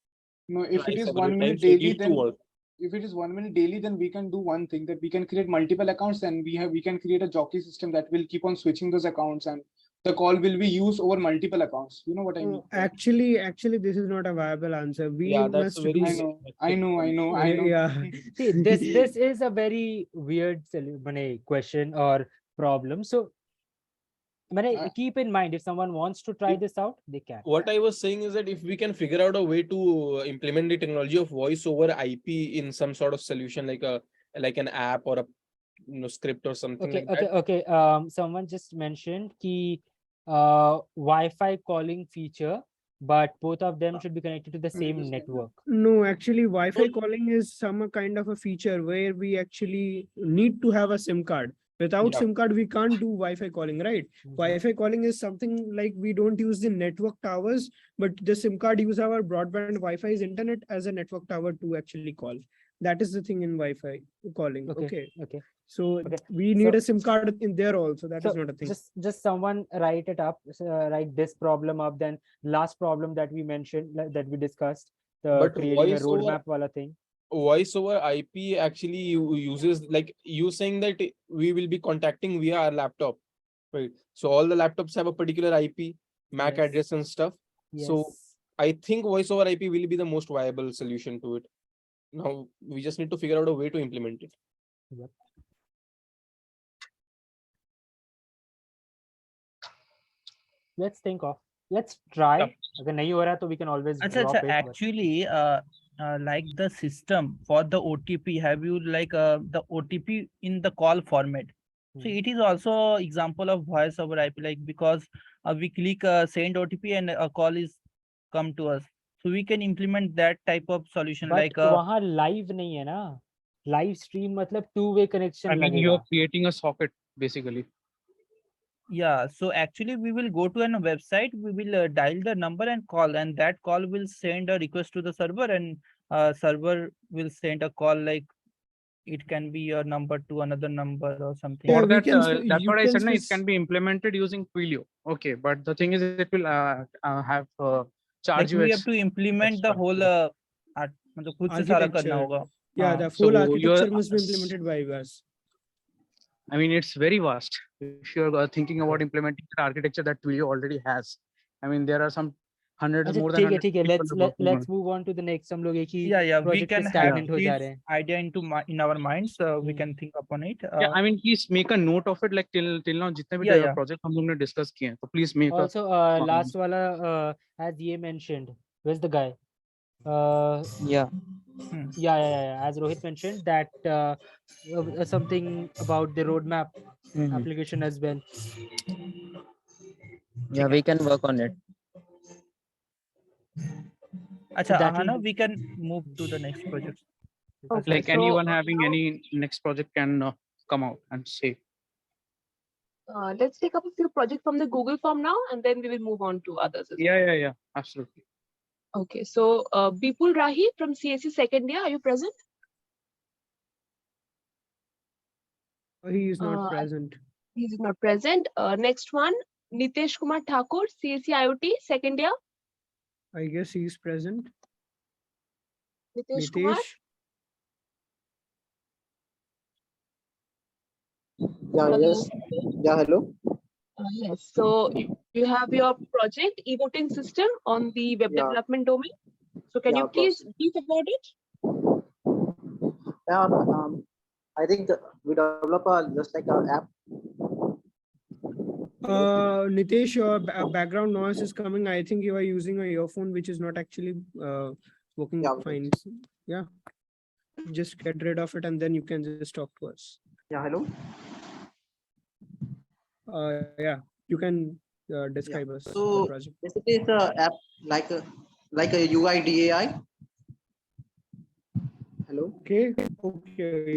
No, if it is 1 minute daily, then if it is 1 minute daily, then we can do one thing, that we can create multiple accounts, and we can create a jockey system that will keep on switching those accounts, and the call will be used over multiple accounts. You know what I mean? Actually, this is not a viable answer. We must do. I know. Yeah. See, this is a very weird question or problem. So, keep in mind, if someone wants to try this out, they can. What I was saying is that if we can figure out a way to implement the technology of voice over IP in some sort of solution, like an app or a script or something like that. Okay. Someone just mentioned the Wi-Fi calling feature, but both of them should be connected to the same network. No, actually, Wi-Fi calling is some kind of a feature where we actually need to have a SIM card. Without SIM card, we can't do Wi-Fi calling, right? Wi-Fi calling is something like we don't use the network towers, but the SIM card use our broadband Wi-Fi's internet as a network tower to actually call. That is the thing in Wi-Fi calling. Okay. So we need a SIM card in there also. That is not a thing. Just someone write it up, write this problem up. Then last problem that we mentioned, that we discussed, the creating a roadmap wala thing. Voice over IP actually uses, like you saying that we will be contacting via our laptop, right? So all the laptops have a particular IP, MAC address and stuff. So I think voice over IP will be the most viable solution to it. Now we just need to figure out a way to implement it. Yep. Let's try. If nahi ho raha, we can always drop it. Actually, like the system for the OTP, have you the OTP in the call format? So it is also example of voice over IP, like because we click send OTP and a call is come to us. So we can implement that type of solution But like वहाँ live नहीं है ना, live stream मतलब two-way connection I mean, you're लगेगा. creating a socket basically. yeah. So actually we will go to a website, we will dial the number and call, and that call will send a request to the server, and server will send a call like it can be your number to another number or something. For Yeah, we that, can that's you what I can said. No, it spec- can be implemented using Twilio. Okay, but the thing is, it will have charge Like you we have to implement the extra. whole मतलब खुद से सारा करना architecture. होगा. Yeah, हाँ. the full So architecture you're, must be implemented by us. I mean, it's very vast. If you're thinking about implementing the architecture that Twilio already has, I mean, there are some hundreds, अच्छा more than ठीक है 100 ठीक है. people working on Let's it. move on to the next. हम लोग एक ही Yeah, we project पे can have stagnant हो जा this रहे हैं. idea in our minds. We can think upon it. Yeah, I mean, please make a note of it. Like till now, जितने भी Yeah. project हम लोग ने discuss किए हैं, so please make Also, last वाला as ye mentioned, where's the guy? Yeah. Yeah. As Rohit mentioned that something about the roadmap application as well. Yeah, we can work on it. Acha, that will Ahana, we can move to the next project. Okay, like so anyone having now, any next project can come out and say. let's take up a few projects from the Google form now, and then we will move on to others as well. Yeah, absolutely. Okay, so Bipul Rahi from CSE second year, are you present? He is not present. He is not present. Next one, Nitesh Kumar Thakur, CSE IoT second year. I guess he is present. Nitesh Kumar. Nitesh. Yeah, Hello. yes. Yeah, hello. Yes, so you have your project e-voting system on the web Yeah. development domain. So can Yeah, you of course. please brief about it? Yeah, I think we develop just like an app. Nitesh, your background noise is coming. I think you are using an earphone, which is not actually working fine. Yeah, just get rid of it and then you can just talk to us. Yeah, hello. Yeah, you can describe us So the project. basically, it's an app like a UI DAI. Hello. Okay.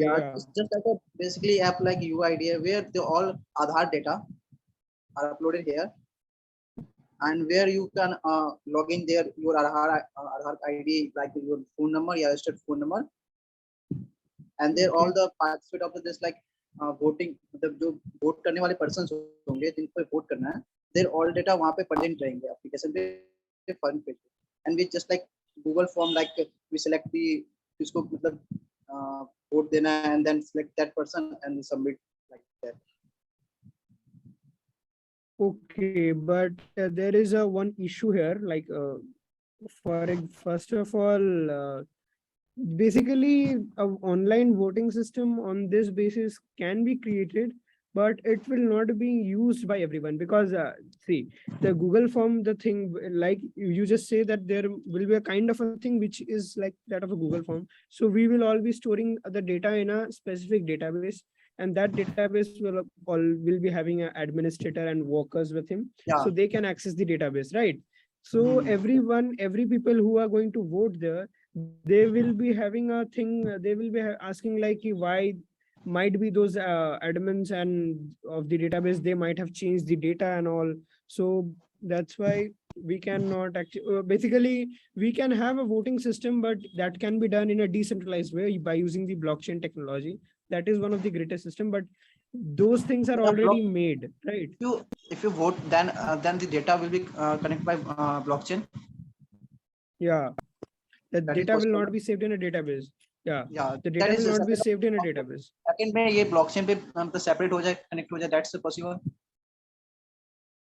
Yeah, it's just like a basically app like UI DAI where the all Aadhaar data are uploaded here, and where you can log in there your Aadhaar ID, like your phone number, your registered phone number, and there all the participate of this like voting, मतलब जो vote करने वाले persons होंगे जिनको vote करना है, their all data वहाँ पे present रहेंगे application पे front page, and we just like Google form, like we select the जिसको मतलब vote देना है and then select that person and submit like that. Okay, but there is a one issue here, like first of all, basically an online voting system on this basis can be created, but it will not be used by everyone because see, the Google form, the thing, like you just say that there will be a kind of a thing which is like that of a Google form. So we will all be storing the data in a specific database, and that database will be having an administrator and workers with him, so they can access the database, right? So every people who are going to vote there, they will be having a thing, they will be asking like why might be those admins and of the database, they might have changed the data and all. So that's why we cannot actually basically we can have a voting system, but that can be done in a decentralized way by using the blockchain technology. That is one of the greatest system, but those things are already made, right? If you vote, then the data will be connected by blockchain. Yeah, the That data is will possible. not be saved in a database. Yeah, the that data is will not be separate saved in a database. Second में ये blockchain पे मतलब separate हो जाए, connect हो जाए, that's possible.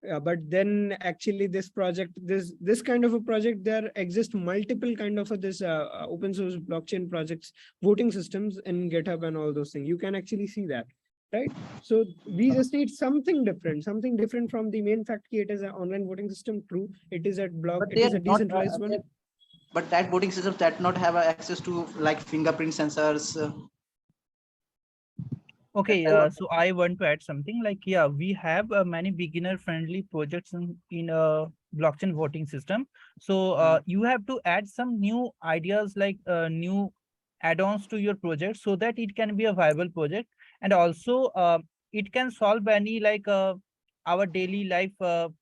Yeah, but then actually this project, this kind of a project, there exist multiple kind of this open source blockchain projects, voting systems in GitHub and all those things. You can actually see that, right? So we just need something different from the main fact that it is an online voting system. True, it is a block, it is a decentralized one. But that voting system that not have access to like fingerprint sensors. Okay, so I want to add something like, yeah, we have many beginner friendly projects in a blockchain voting system. So you have to add some new ideas like new add-ons to your project so that it can be a viable project. And also it can solve any like our daily life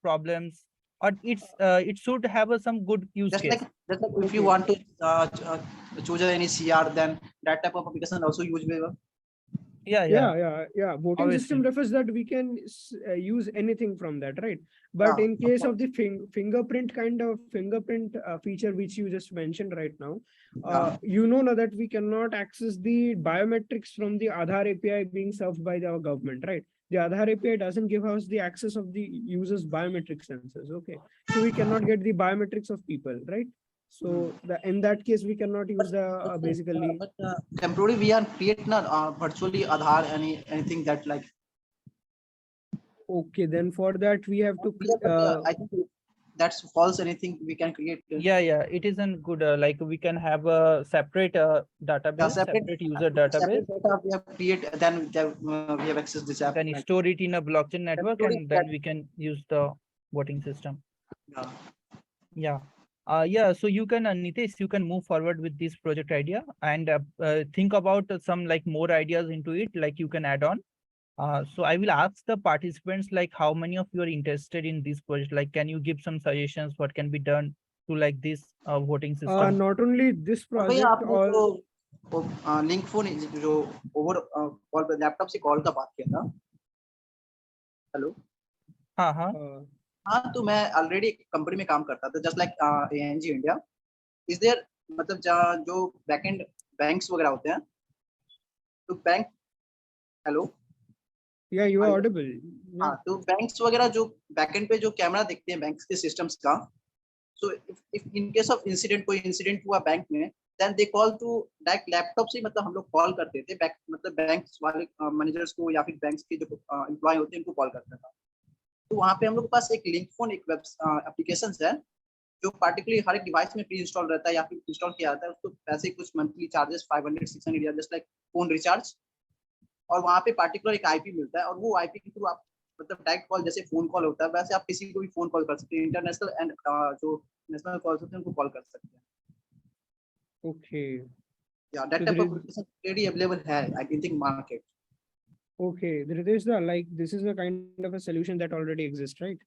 problems, or it should have some good use case. Just like if you want to choose any CR, then that type of application also usable. Yeah. Voting Obviously. system refers that we can use anything from that, right? But in case of the fingerprint feature which you just mentioned right now, you know now that we cannot access the biometrics from the Aadhaar API being served by our government, right? The Aadhaar API doesn't give us the access of the user's biometric sensors. Okay, so we cannot get the biometrics of people, right? So in that case, we cannot use the basically. Temporarily, we are creating virtually Aadhaar anything that like. Okay, then for that we have to. I think that's false. Anything we can create. Yeah, it isn't good. Like we can have a separate database, separate user database. Separate data we have create, then we have access this app. Can store it in a blockchain network, and then we can use the voting system. Yeah. So you can, Nitesh, you can move forward with this project idea and think about some like more ideas into it, like you can add on. So I will ask the participants like how many of you are interested in this project. Like, can you give some suggestions what can be done to like this voting system? Not only this project, all link phone जो over call पे laptop से call का बात किया था. Hello. हाँ, तो मैं ऑलरेडी कंपनी में काम करता था, just like ANG India. Is there मतलब जो बैकएंड बैंक्स वगैरह होते हैं, तो bank. Hello. Yeah you are audible. हाँ, तो बैंक्स वगैरह जो बैकएंड पे जो कैमरा देखते हैं बैंक्स के सिस्टम्स का, so if in case of incident, कोई इंसिडेंट हुआ बैंक में, then they call to direct laptop से, मतलब हम लोग कॉल करते थे मतलब बैंक्स वाले मैनेजर्स को या फिर बैंक्स के जो एम्प्लॉय होते हैं उनको कॉल करता था. तो वहाँ पे हम लोग के पास एक लिंक फोन, एक वेब एप्लीकेशन है जो पार्टिकुलरली हर एक डिवाइस में प्री इंस्टॉल रहता है या फिर इंस्टॉल किया जाता है. उसको पैसे कुछ मंथली चार्जेस 500-600 या जस्ट लाइक फोन रिचार्ज, और वहाँ पे पार्टिकुलर एक आईपी मिलता है, और वो आईपी के थ्रू आप मतलब डायरेक्ट कॉल, जैसे फोन कॉल होता है वैसे आप किसी को भी फोन कॉल कर सकते हैं. इंटरनेशनल एंड जो नेशनल कॉल्स होते हैं उनको कॉल कर सकते हैं. Okay. Yeah, that type of application already available है, I think, market. Okay, like this is a kind of a solution that already exists, right?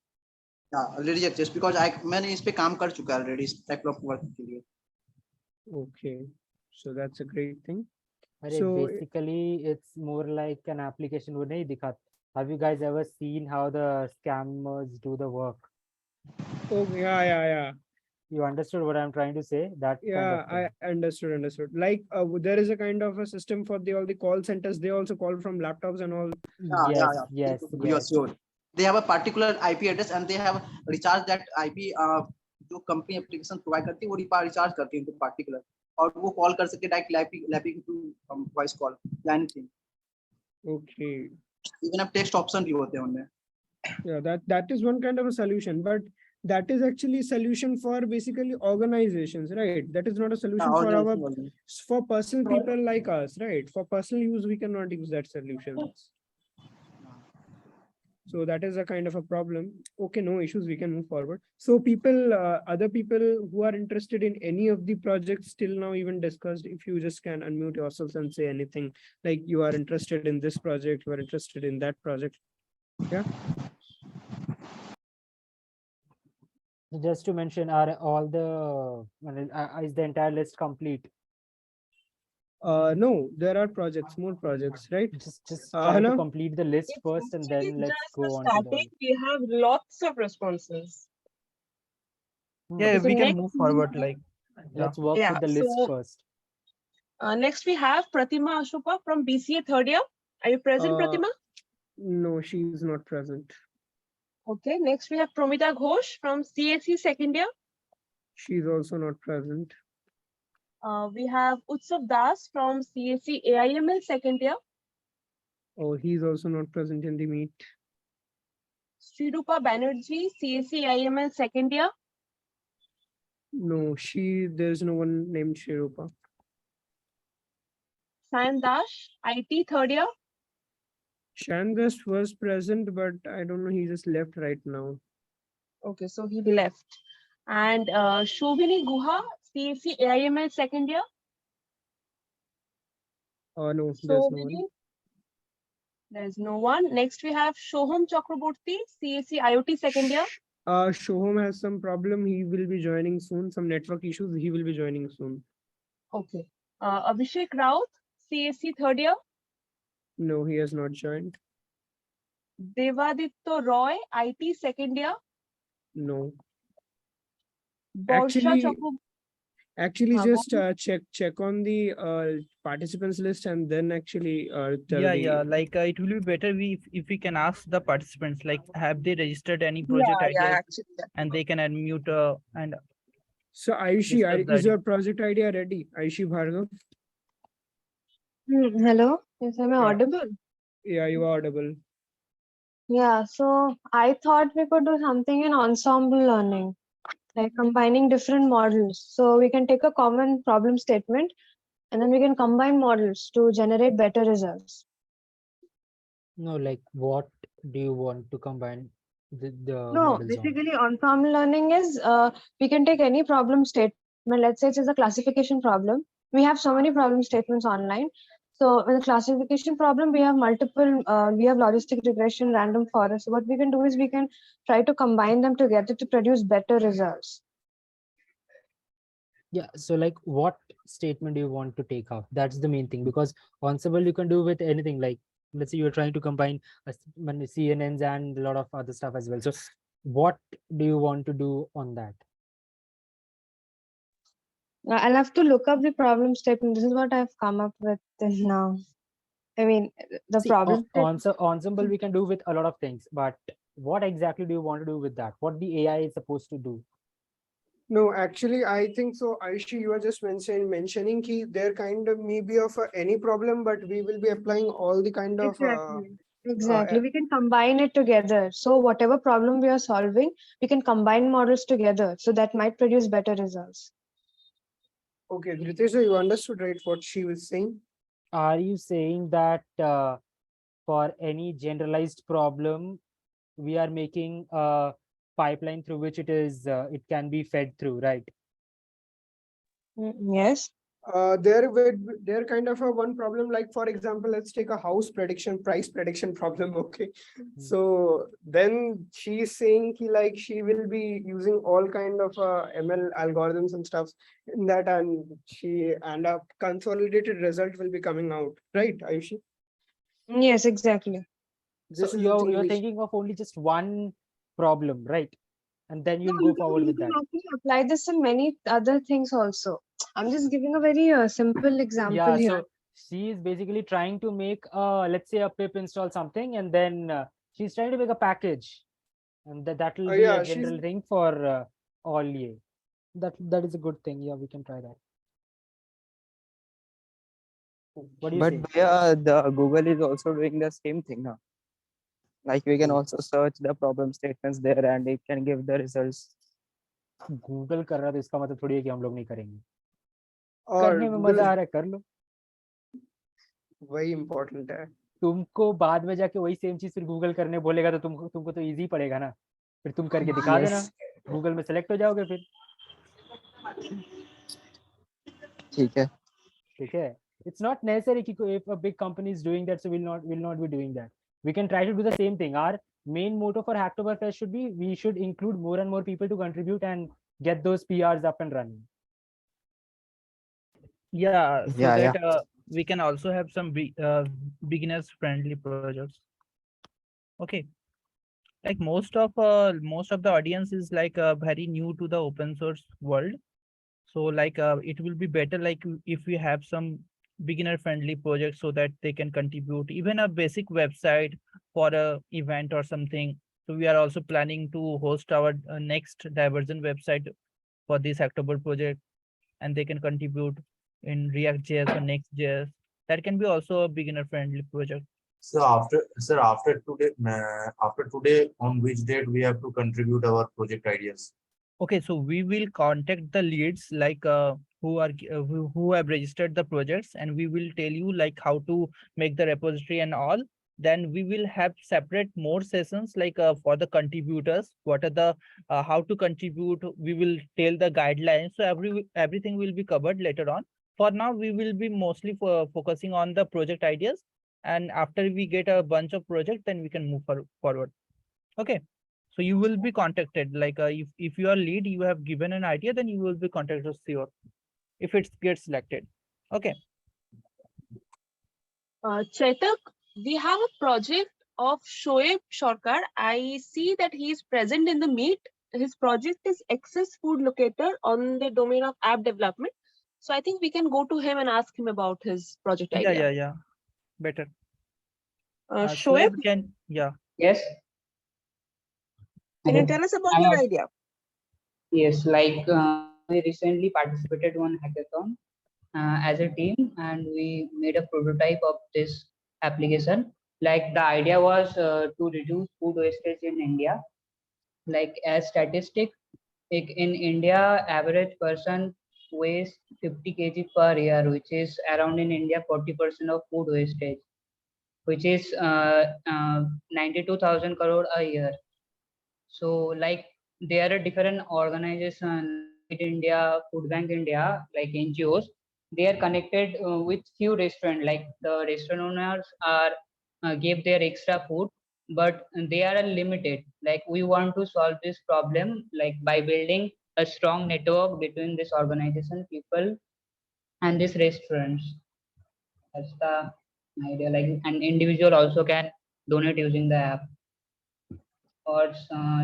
Yeah, already exists because मैंने इस पे काम कर चुका है already, इस type of work के लिए. Okay, so that's a great thing. So basically, it's more like an application. वो नहीं दिखा. Have you guys ever seen how the scammers do the work? Oh yeah. You understood what I'm trying to say? That yeah, kind of I understood. Like there is a kind of a system for all the call centers. They also call from laptops and all. Yes. Sure. They have a particular IP address and they have recharged that IP. जो company application provide करती है वो recharge करती है उनको particular, और वो call कर सकते हैं direct lapping to voice call या एनीथिंग. Okay. Even अब टेक्स्ट ऑप्शन भी होते हैं उनमें. Yeah, that is one kind of a solution, but that is actually a solution for basically organizations, right? That is not a solution for personal people like us, right? For personal use, we cannot use that solution. So that is a kind of a problem. Okay, no issues, we can move forward. So people, other people who are interested in any of the projects till now even discussed, if you just can unmute yourselves and say anything, like you are interested in this project, you are interested in that project. Yeah. Just to mention, are all is the entire list complete? No, there are more projects, right? Just try to complete the list first, and then let's go on to the... We have lots of responses. Yeah, we can move forward. Like, let's work with the list first. Next, we have Pratima Ashoka from BCA third year. Are you present, Pratima? No, she is not present. Okay, next we have Promita Ghosh from CAC second year. She is also not present. We have Utsav Das from CAC-IEM second year. Oh, he is also not present in the meet. Srirupa Banerjee, CAC-IEM second year. No, there's no one named Shrirupa. Sayan Dash, IT third year. Shandrast was present, but I don't know, he just left right now. Okay, so he left. And Shobhini Guha, CAC AIML second year. Oh no, there's no one. Shobhini. There's no one. Next we have Shoham Chakraborty, CAC IoT second year. Shoham has some problem. He will be joining soon. Some network issues. He will be joining soon. Okay. Abhishek Raut, CAC third year. No, he has not joined. Devaditya Roy, IT second year. No. Barsha Actually, Go just check on the participants list and then actually tell Yeah, the. yeah. Like it will be better if we can ask the participants, like, have they registered any project ideas, actually. and they can unmute and. So Aishi, discuss the is idea. your project idea ready? Aishi Bhargav? Hello, yes, am I Yeah. audible? Yeah, you are audible. Yeah, so I thought we could do something in ensemble learning, like combining different models. So we can take a common problem statement and then we can combine models to generate better results. No, like what do you want to combine the No, models on? basically ensemble learning is we can take any problem statement. Let's say it is a classification problem. We have so many problem statements online. So in the classification problem, we have multiple, we have logistic regression, random forest. So what we can do is we can try to combine them together to produce better results. Yeah, so like what statement do you want to take out? That's the main thing, because ensemble you can do with anything. Like let's say you're trying to combine CNNs and a lot of other stuff as well. So what do you want to do on that? I'll have to look up the problem statement. This is what I've come up with till now. I mean, the See, problem ensemble we can do with a lot of things, but what exactly do you want to do with that? What the AI is supposed to do? No, actually, I think so. Aishi, you are just mentioning ki there kind of maybe of any problem, but we will be applying all the kind of. Exactly. We can combine it together. So whatever problem we are solving, we can combine models together. So that might produce better results. Okay, Ritesh, you understood right what she was saying? Are you saying that for any generalized problem, we are making a pipeline through which it can be fed through, right? Yes. There kind of a one problem, like for example, let's take a house prediction, price prediction problem. Okay, so then she's saying like she will be using all kind of ML algorithms and stuff in that, and a consolidated result will be coming out, right, Ayushi? Yes, exactly. So you're thinking of only just one problem, right? And then you'll go forward with that. You can actually apply this in many other things also. I'm just giving a very simple example Yeah, here. so she is basically trying to make let's say a pip install something, and then she's trying to make a package, and that will be a general thing for all EA. That is a good thing. Yeah, we can try that. What do you say? Yeah, the Google is also doing the same thing now. Like we can also search the problem statements there and it can give the results. Google कर रहा है तो इसका मतलब थोड़ी है कि हम लोग नहीं करेंगे. और करने में मजा आ रहा है, कर लो. वही इम्पोर्टेंट है. तुमको बाद में जाके वही सेम चीज फिर गूगल करने बोलेगा तो तुमको तो इजी पड़ेगा ना, फिर तुम करके दिखा देना, गूगल में सेलेक्ट हो जाओगे फिर. ठीक है. ठीक है. It's not necessary कि if a big company is doing that, so we'll not be doing that. We can try to do the same thing. Our main motto for Hacktoberfest should be we should include more and more people to contribute and get those PRs up and running. Yeah, so that we can also have some beginners friendly projects. Okay, like most of the audience is like very new to the open source world, so like it will be better like if we have some beginner friendly projects so that they can contribute even a basic website for a event or something. So we are also planning to host our next diversion website for this Hacktober project, and they can contribute in React.js or Next.js. That can be also a beginner friendly project. So after today, on which date we have to contribute our project ideas? Okay, so we will contact the leads like who have registered the projects, and we will tell you like how to make the repository and all. then we will have separate more sessions like for the contributors, what are the how to contribute. We will tell the guidelines. So everything will be covered later on. For now, we will be mostly focusing on the project ideas. And after we get a bunch of projects, then we can move forward. Okay. So you will be contacted. Like if you are lead, you have given an idea, then you will be contacted sure if it gets selected. Okay. Chaitak, we have a project of Shoaib Shorkar. I see that he is present in the meet. His project is Access Food Locator on the domain of app development. So I think we can go to him and ask him about his project idea. Yeah. Better. Shoaib, Yes. can you tell us about your idea? Yes, like we recently participated on hackathon as a team, and we made a prototype of this application. Like the idea was to reduce food wastage in India. Like as statistic, like in India, average person wastes 50 kg per year, which is around in India 40% of food wastage, which is 92,000 crore a year. So like there are different organizations, Feed India, Food Bank India, like NGOs. They are connected with few restaurants. Like the restaurant owners are give their extra food, but they are limited. Like we want to solve this problem like by building a strong network between this organization, people, and these restaurants. That's the idea. Like an individual also can donate using the app. Or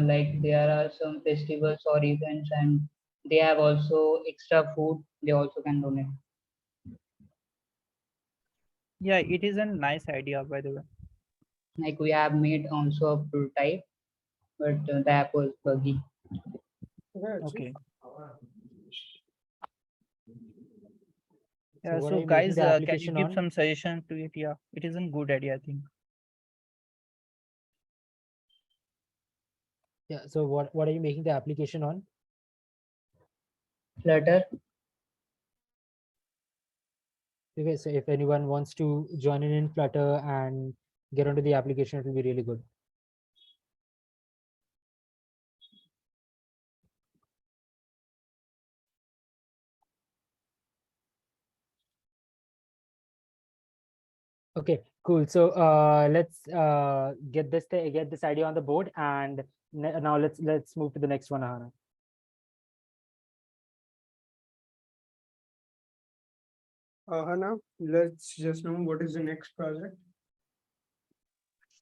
like there are some festivals or events and they have also extra food, they also can donate. Yeah, it is a nice idea, by the way. Like we have made also a prototype, but the app was buggy. Okay. So Yeah, what so are you making guys, the can you application give on? some suggestion to it? Yeah, it is a good idea, I think. Yeah. So what are you making the application on? Flutter. Okay, so if anyone wants to join in Flutter and get onto the application, it will be really good. Okay, cool. So let's get this idea on the board, and now let's move to the next one, Ahana. Ahana, let's just know what is the next project.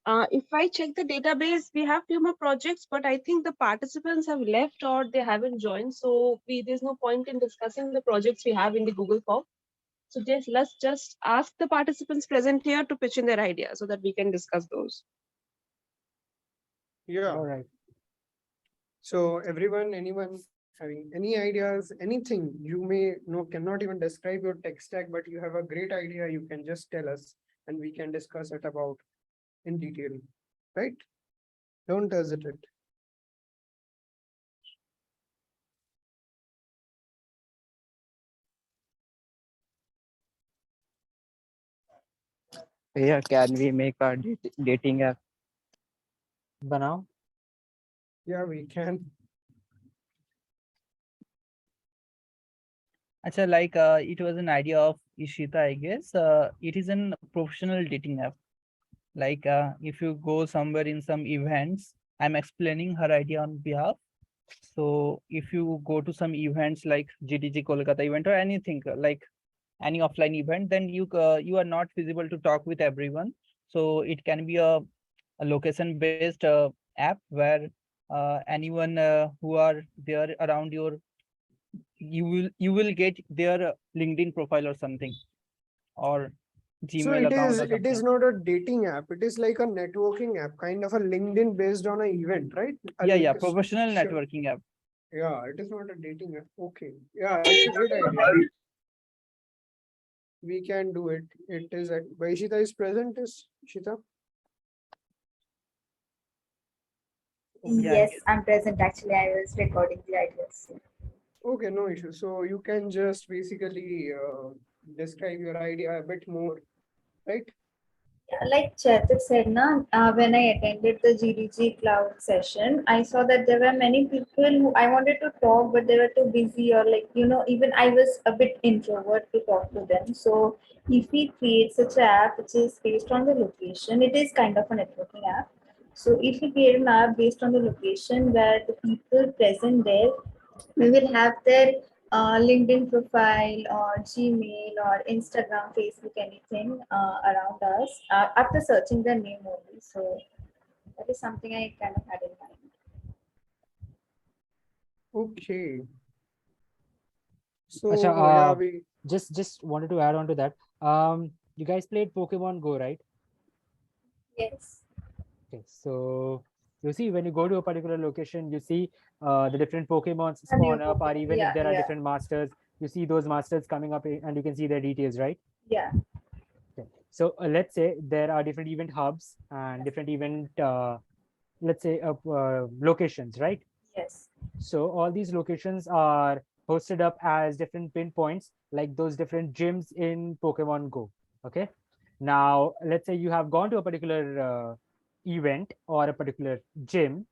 If I check the database, we have few more projects, but I think the participants have left or they haven't joined. So there's no point in discussing the projects we have in the Google form. So let's just ask the participants present here to pitch in their ideas so that we can discuss those. Yeah. All right. So anyone having any ideas, anything you may cannot even describe your tech stack, but you have a great idea, you can just tell us and we can discuss it about in detail, right? Don't hesitate. Yeah, can we make a dating app? Banao? Yeah, we can. Actually, like it was an idea of Ishita, I guess. It is a professional dating app. Like if you go somewhere in some events, I'm explaining her idea on behalf. So if you go to some events like GDG Kolkata event or anything like any offline event, then you are not feasible to talk with everyone. So it can be a location based app where anyone who are there around you will get their LinkedIn profile or something, or So Gmail account or it is something. not a dating app, it is like a networking app, kind of a LinkedIn based on an event, right? Yeah, professional networking app. Yeah, it is not a dating app. Okay. Yeah, it's a good idea. We can do it. It is at Ishita is present, is Ishita? Yes, I'm present. Actually, I was recording the ideas. Okay, no issue. So you can just basically describe your idea a bit more, right? Like Chaitak said, when I attended the GDG Cloud session, I saw that there were many people who I wanted to talk, but they were too busy, or even I was a bit introvert to talk to them. So if we create such an app which is based on the location, it is kind of a networking app. So if we create an app based on the location where the people present there, we will have their LinkedIn profile or Gmail or Instagram, Facebook, anything around us after searching their name only. So that is something I kind of had in mind. Okay. So Acha, yeah, we just wanted to add on to that. You guys played Pokemon Go, right? Yes. Okay, so you see when you go to a particular location, you see the different Pokemons A new spawn up, or Pokemon. even if Yeah, there are yeah. different masters, you see those masters coming up and you can see their details, right? Yeah. Okay. So let's say there are different event hubs and different event, let's say locations, right? Yes. So all these locations are hosted up as different pinpoints, like those different gyms in Pokemon Go. Okay. Now, let's say you have gone to a particular event or a particular gym,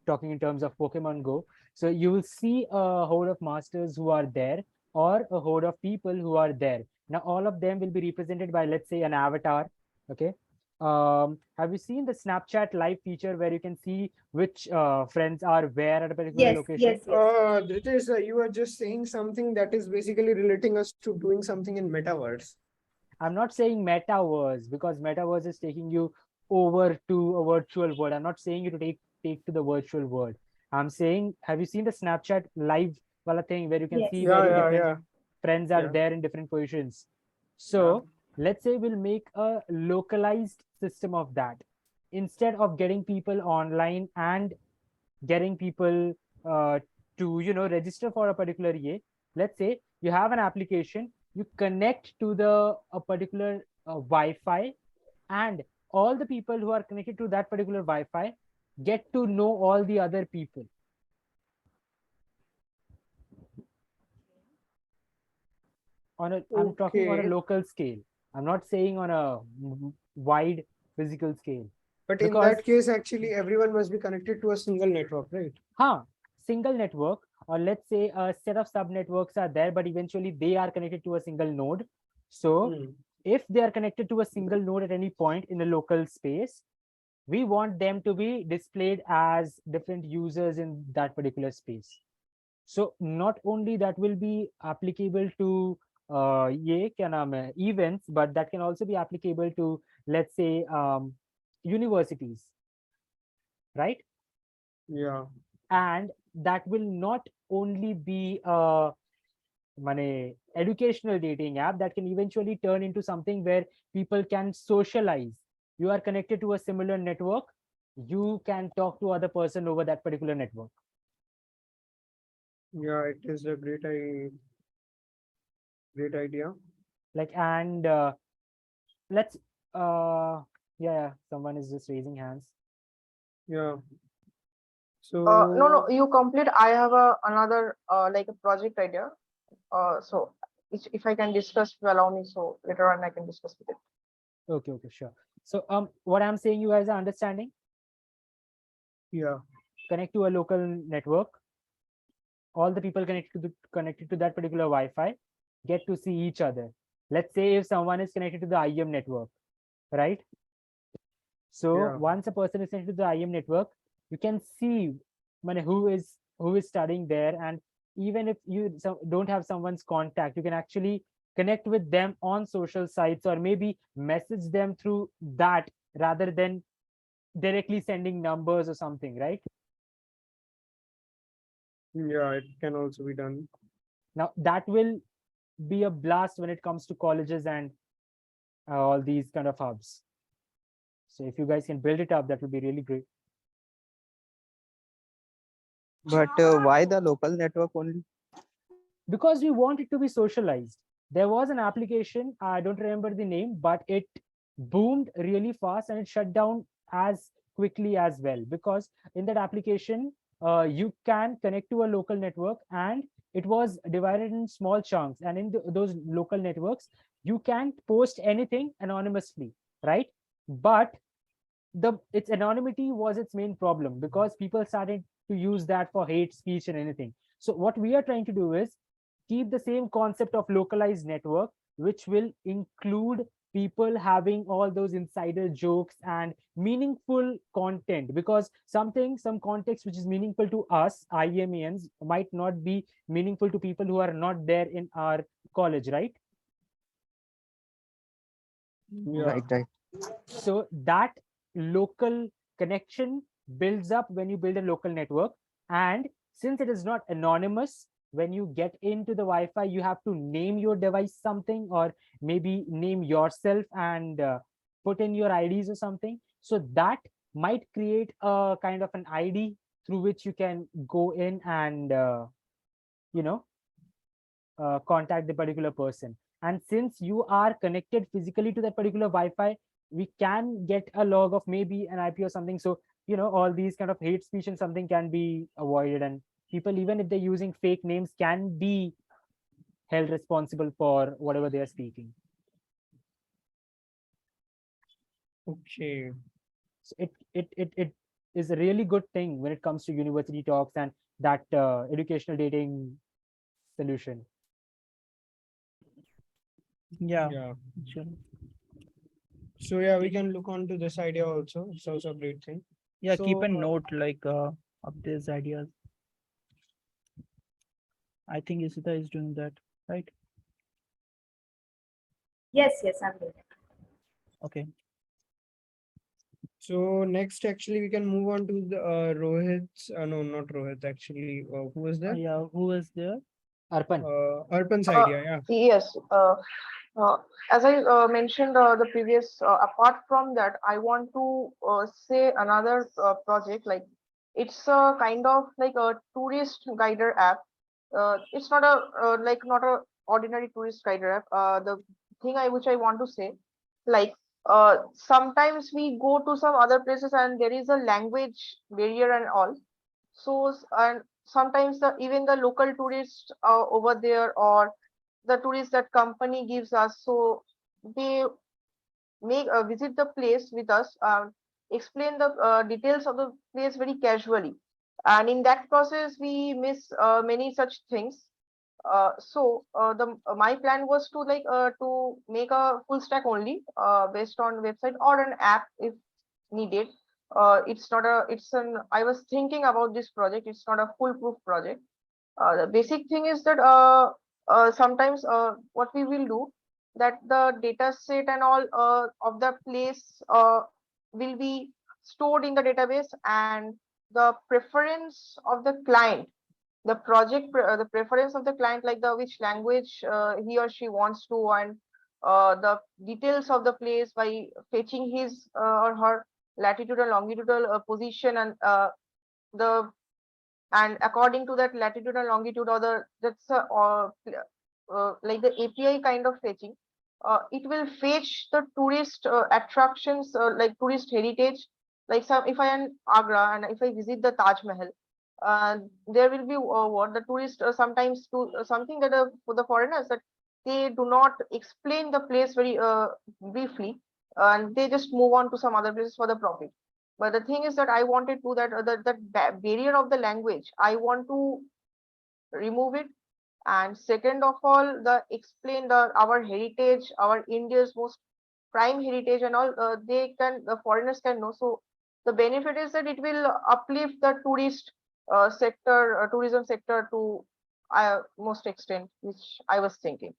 talking in terms of Pokemon Go. So you will see a horde of masters who are there, or a horde of people who are there. Now, all of them will be represented by, let's say, an avatar. Okay. Have you seen the Snapchat live feature where you can see which friends are where at a particular location? Dhrutesh, you were just saying something that is basically relating us to doing something in metaverse. I'm not saying metaverse, because metaverse is taking you over to a virtual world. I'm not saying you to take to the virtual world. I'm saying, have you seen the Snapchat live wala thing where you can Yes. see Yeah, where yeah, different yeah. friends are Yeah. there in different positions? So let's say we'll make a localized system of that. Instead of getting people online and getting people to register for a particular year, let's say you have an application, you connect to the a particular Wi-Fi, and all the people who are connected to that particular Wi-Fi get to know all the other people. I'm talking on a Okay. local scale. I'm not saying on a wide physical scale. But in that case, actually, everyone must be connected to a single network, right? Single network, or let's say a set of sub networks are there, but eventually they are connected to a single node. So if they are connected to a single node at any point in a local space, we want them to be displayed as different users in that particular space. So not only that will be applicable to events, but that can also be applicable to, let's say, universities, right? Yeah. And that will not only be a educational dating app, that can eventually turn into something where people can socialize. You are connected to a similar network, you can talk to other person over that particular network. Yeah, it is a great idea. Like, and let's yeah, someone is just raising hands. Yeah. So No, you complete. I have another like a project idea. So if I can discuss, if you allow me, so later on I can discuss with it. Okay, sure. So what I'm saying, you guys are understanding? Yeah. Connect to a local network. All the people connected to that particular Wi-Fi get to see each other. Let's say if someone is connected to the IEM network, right? So once a person is connected to the IEM network, you can see who is studying there, and even if you don't have someone's contact, you can actually connect with them on social sites, or maybe message them through that rather than directly sending numbers or something, right? Yeah, it can also be done. Now that will be a blast when it comes to colleges and all these kind of hubs. So if you guys can build it up, that would be really great. But why the local network only? Because we want it to be socialized. There was an application, I don't remember the name, but it boomed really fast and it shut down as quickly as well, because in that application you can connect to a local network, and it was divided in small chunks, and in those local networks you can post anything anonymously, right? but its anonymity was its main problem, because people started to use that for hate speech and anything. So what we are trying to do is keep the same concept of localized network, which will include people having all those insider jokes and meaningful content, because some context which is meaningful to us IEMs might not be meaningful to people who are not there in our college, right? Right, right. So that local connection builds up when you build a local network. And since it is not anonymous, when you get into the Wi-Fi, you have to name your device something, or maybe name yourself and put in your IDs or something. So that might create a kind of an ID through which you can go in and contact the particular person. And since you are connected physically to that particular Wi-Fi, we can get a log of maybe an IP or something. So all these kind of hate speech and something can be avoided, and people, even if they're using fake names, can be held responsible for whatever they are speaking. Okay. So it is a really good thing when it comes to university talks and that educational dating solution. Yeah. Sure. So yeah, we can look on to this idea also. It's also a great thing. Yeah, keep So, a note of these ideas. I think Isita is doing that, right? Yes, I'm doing it. Okay. So next, actually, we can move on to the Rohit's. No, not Rohit. Actually, who was there? Yeah, who is there? Arpan. Arpan's idea. Yeah. Yes. As I mentioned the previous, apart from that, I want to say another project. Like, it's a kind of like a tourist guider app. It's not a not a ordinary tourist guider app. The thing which I want to say, like, sometimes we go to some other places and there is a language barrier and all. So and sometimes even the local tourists over there, or the tourists that company gives us, so they make visit the place with us, explain the details of the place very casually, and in that process we miss many such things. The my plan was to make a full stack only based on website or an app if needed. It's not a it's an I was thinking about this project. It's not a foolproof project. The basic thing is that sometimes what we will do, that the data set and all of the place will be stored in the database, and the preference of the client, the preference of the client, like the which language he or she wants to, and the details of the place by fetching his or her latitude and longitudinal position, and the and according to that latitude and longitude, or like the API kind of fetching, it will fetch the tourist attractions, like tourist heritage. Like, some if I am Agra and if I visit the Taj Mahal, there will be what the tourist sometimes do something that for the foreigners, that they do not explain the place very briefly, and they just move on to some other places for the profit. But the thing is that I wanted to that barrier of the language, I want to remove it. And second of all, the explain our heritage, our India's most prime heritage and all, the foreigners can know. So the benefit is that it will uplift the tourism sector to most extent, which I was thinking.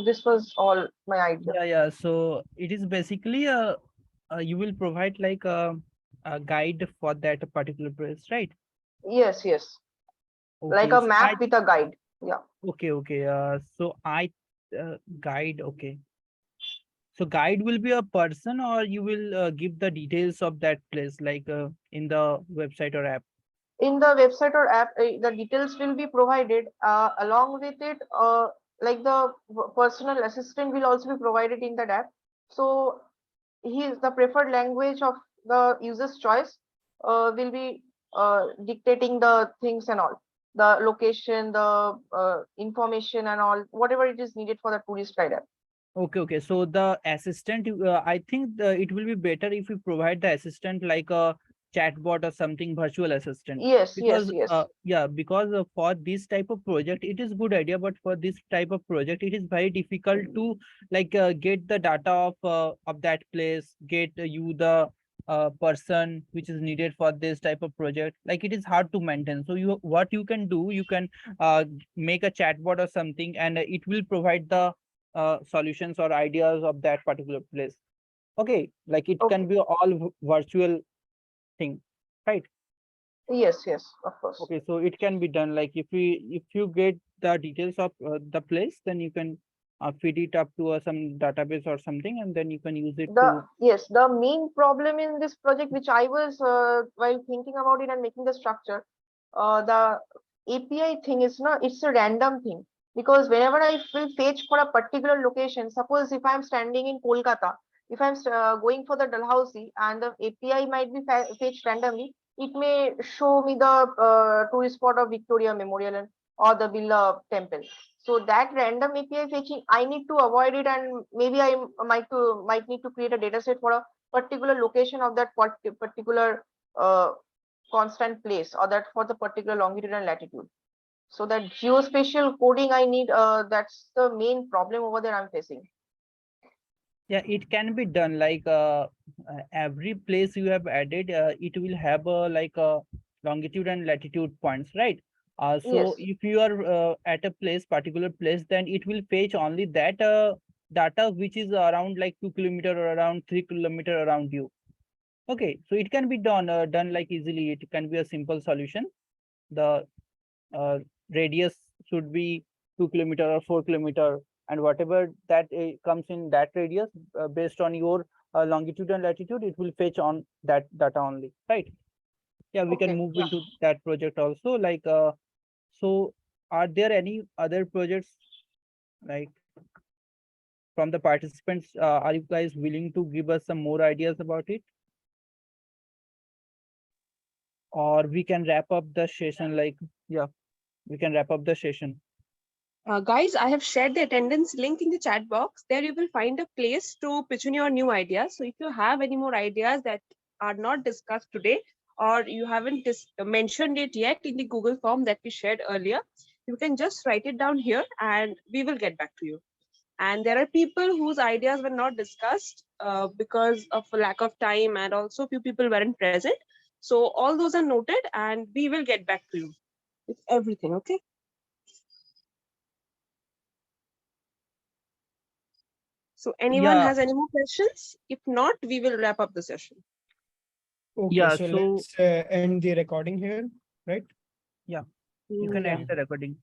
This was all my idea. Yeah. So it is basically you will provide like a guide for that particular place, right? Yes. Like Okay. a So map with a guide. Yeah. Okay. So guide. Okay. So guide will be a person, or you will give the details of that place, like in the website or app. In the website or app, the details will be provided. Along with it, like the personal assistant will also be provided in that app. So the preferred language of the user's choice will be dictating the things and all. the location, the information and all, whatever it is needed for the tourist guide app. Okay. So the assistant, I think it will be better if you provide the assistant like a chatbot or something, virtual assistant. Yes, Because yes. yeah, because for this type of project, it is good idea, but for this type of project, it is very difficult to like get the data of that place, get you the person which is needed for this type of project. Like it is hard to maintain. So what you can do, you can make a chatbot or something, and it will provide the solutions or ideas of that particular place. Okay, like it can be all virtual thing, right? Yes, of course. Okay, so it can be done. Like if you get the details of the place, then you can feed it up to some database or something, and then you can use it to. Yes, the main problem in this project, which I was while thinking about it and making the structure, the API thing is it's a random thing, because whenever I will fetch for a particular location, suppose if I'm standing in Kolkata, if I'm going for the Dalhousie and the API might be fetched randomly, it may show me the tourist spot of Victoria Memorial or the Birla Temple. So that random API fetching, I need to avoid it, and maybe I might need to create a data set for a particular location of that particular constant place, or that for the particular longitude and latitude. So that geospatial coding I need, that's the main problem over there I'm facing. Yeah, it can be done. Like every place you have added, it will have like a longitude and latitude points, right? So if you are at a particular place, then it will fetch only that data which is around like 2 kilometer or around 3 kilometer around you. Okay, so it can be done like easily. It can be a simple solution. The radius should be 2 kilometer or 4 kilometer, and whatever that comes in that radius based on your longitude and latitude, it will fetch on that data only, right? Yeah, we can move into that project also. Like so are there any other projects like from the participants? Are you guys willing to give us some more ideas about it, or we can wrap up the session? Like yeah, we can wrap up the session. Guys, I have shared the attendance link in the chat box. There you will find a place to pitch in your new ideas. So if you have any more ideas that are not discussed today, or you haven't mentioned it yet in the Google form that we shared earlier, you can just write it down here and we will get back to you. And there are people whose ideas were not discussed because of a lack of time, and also few people weren't present. So all those are noted and we will get back to you with everything, okay? So anyone has any more questions? If not, we will wrap up the session. Okay, so let's end the recording here, right? Yeah, you can end the recording.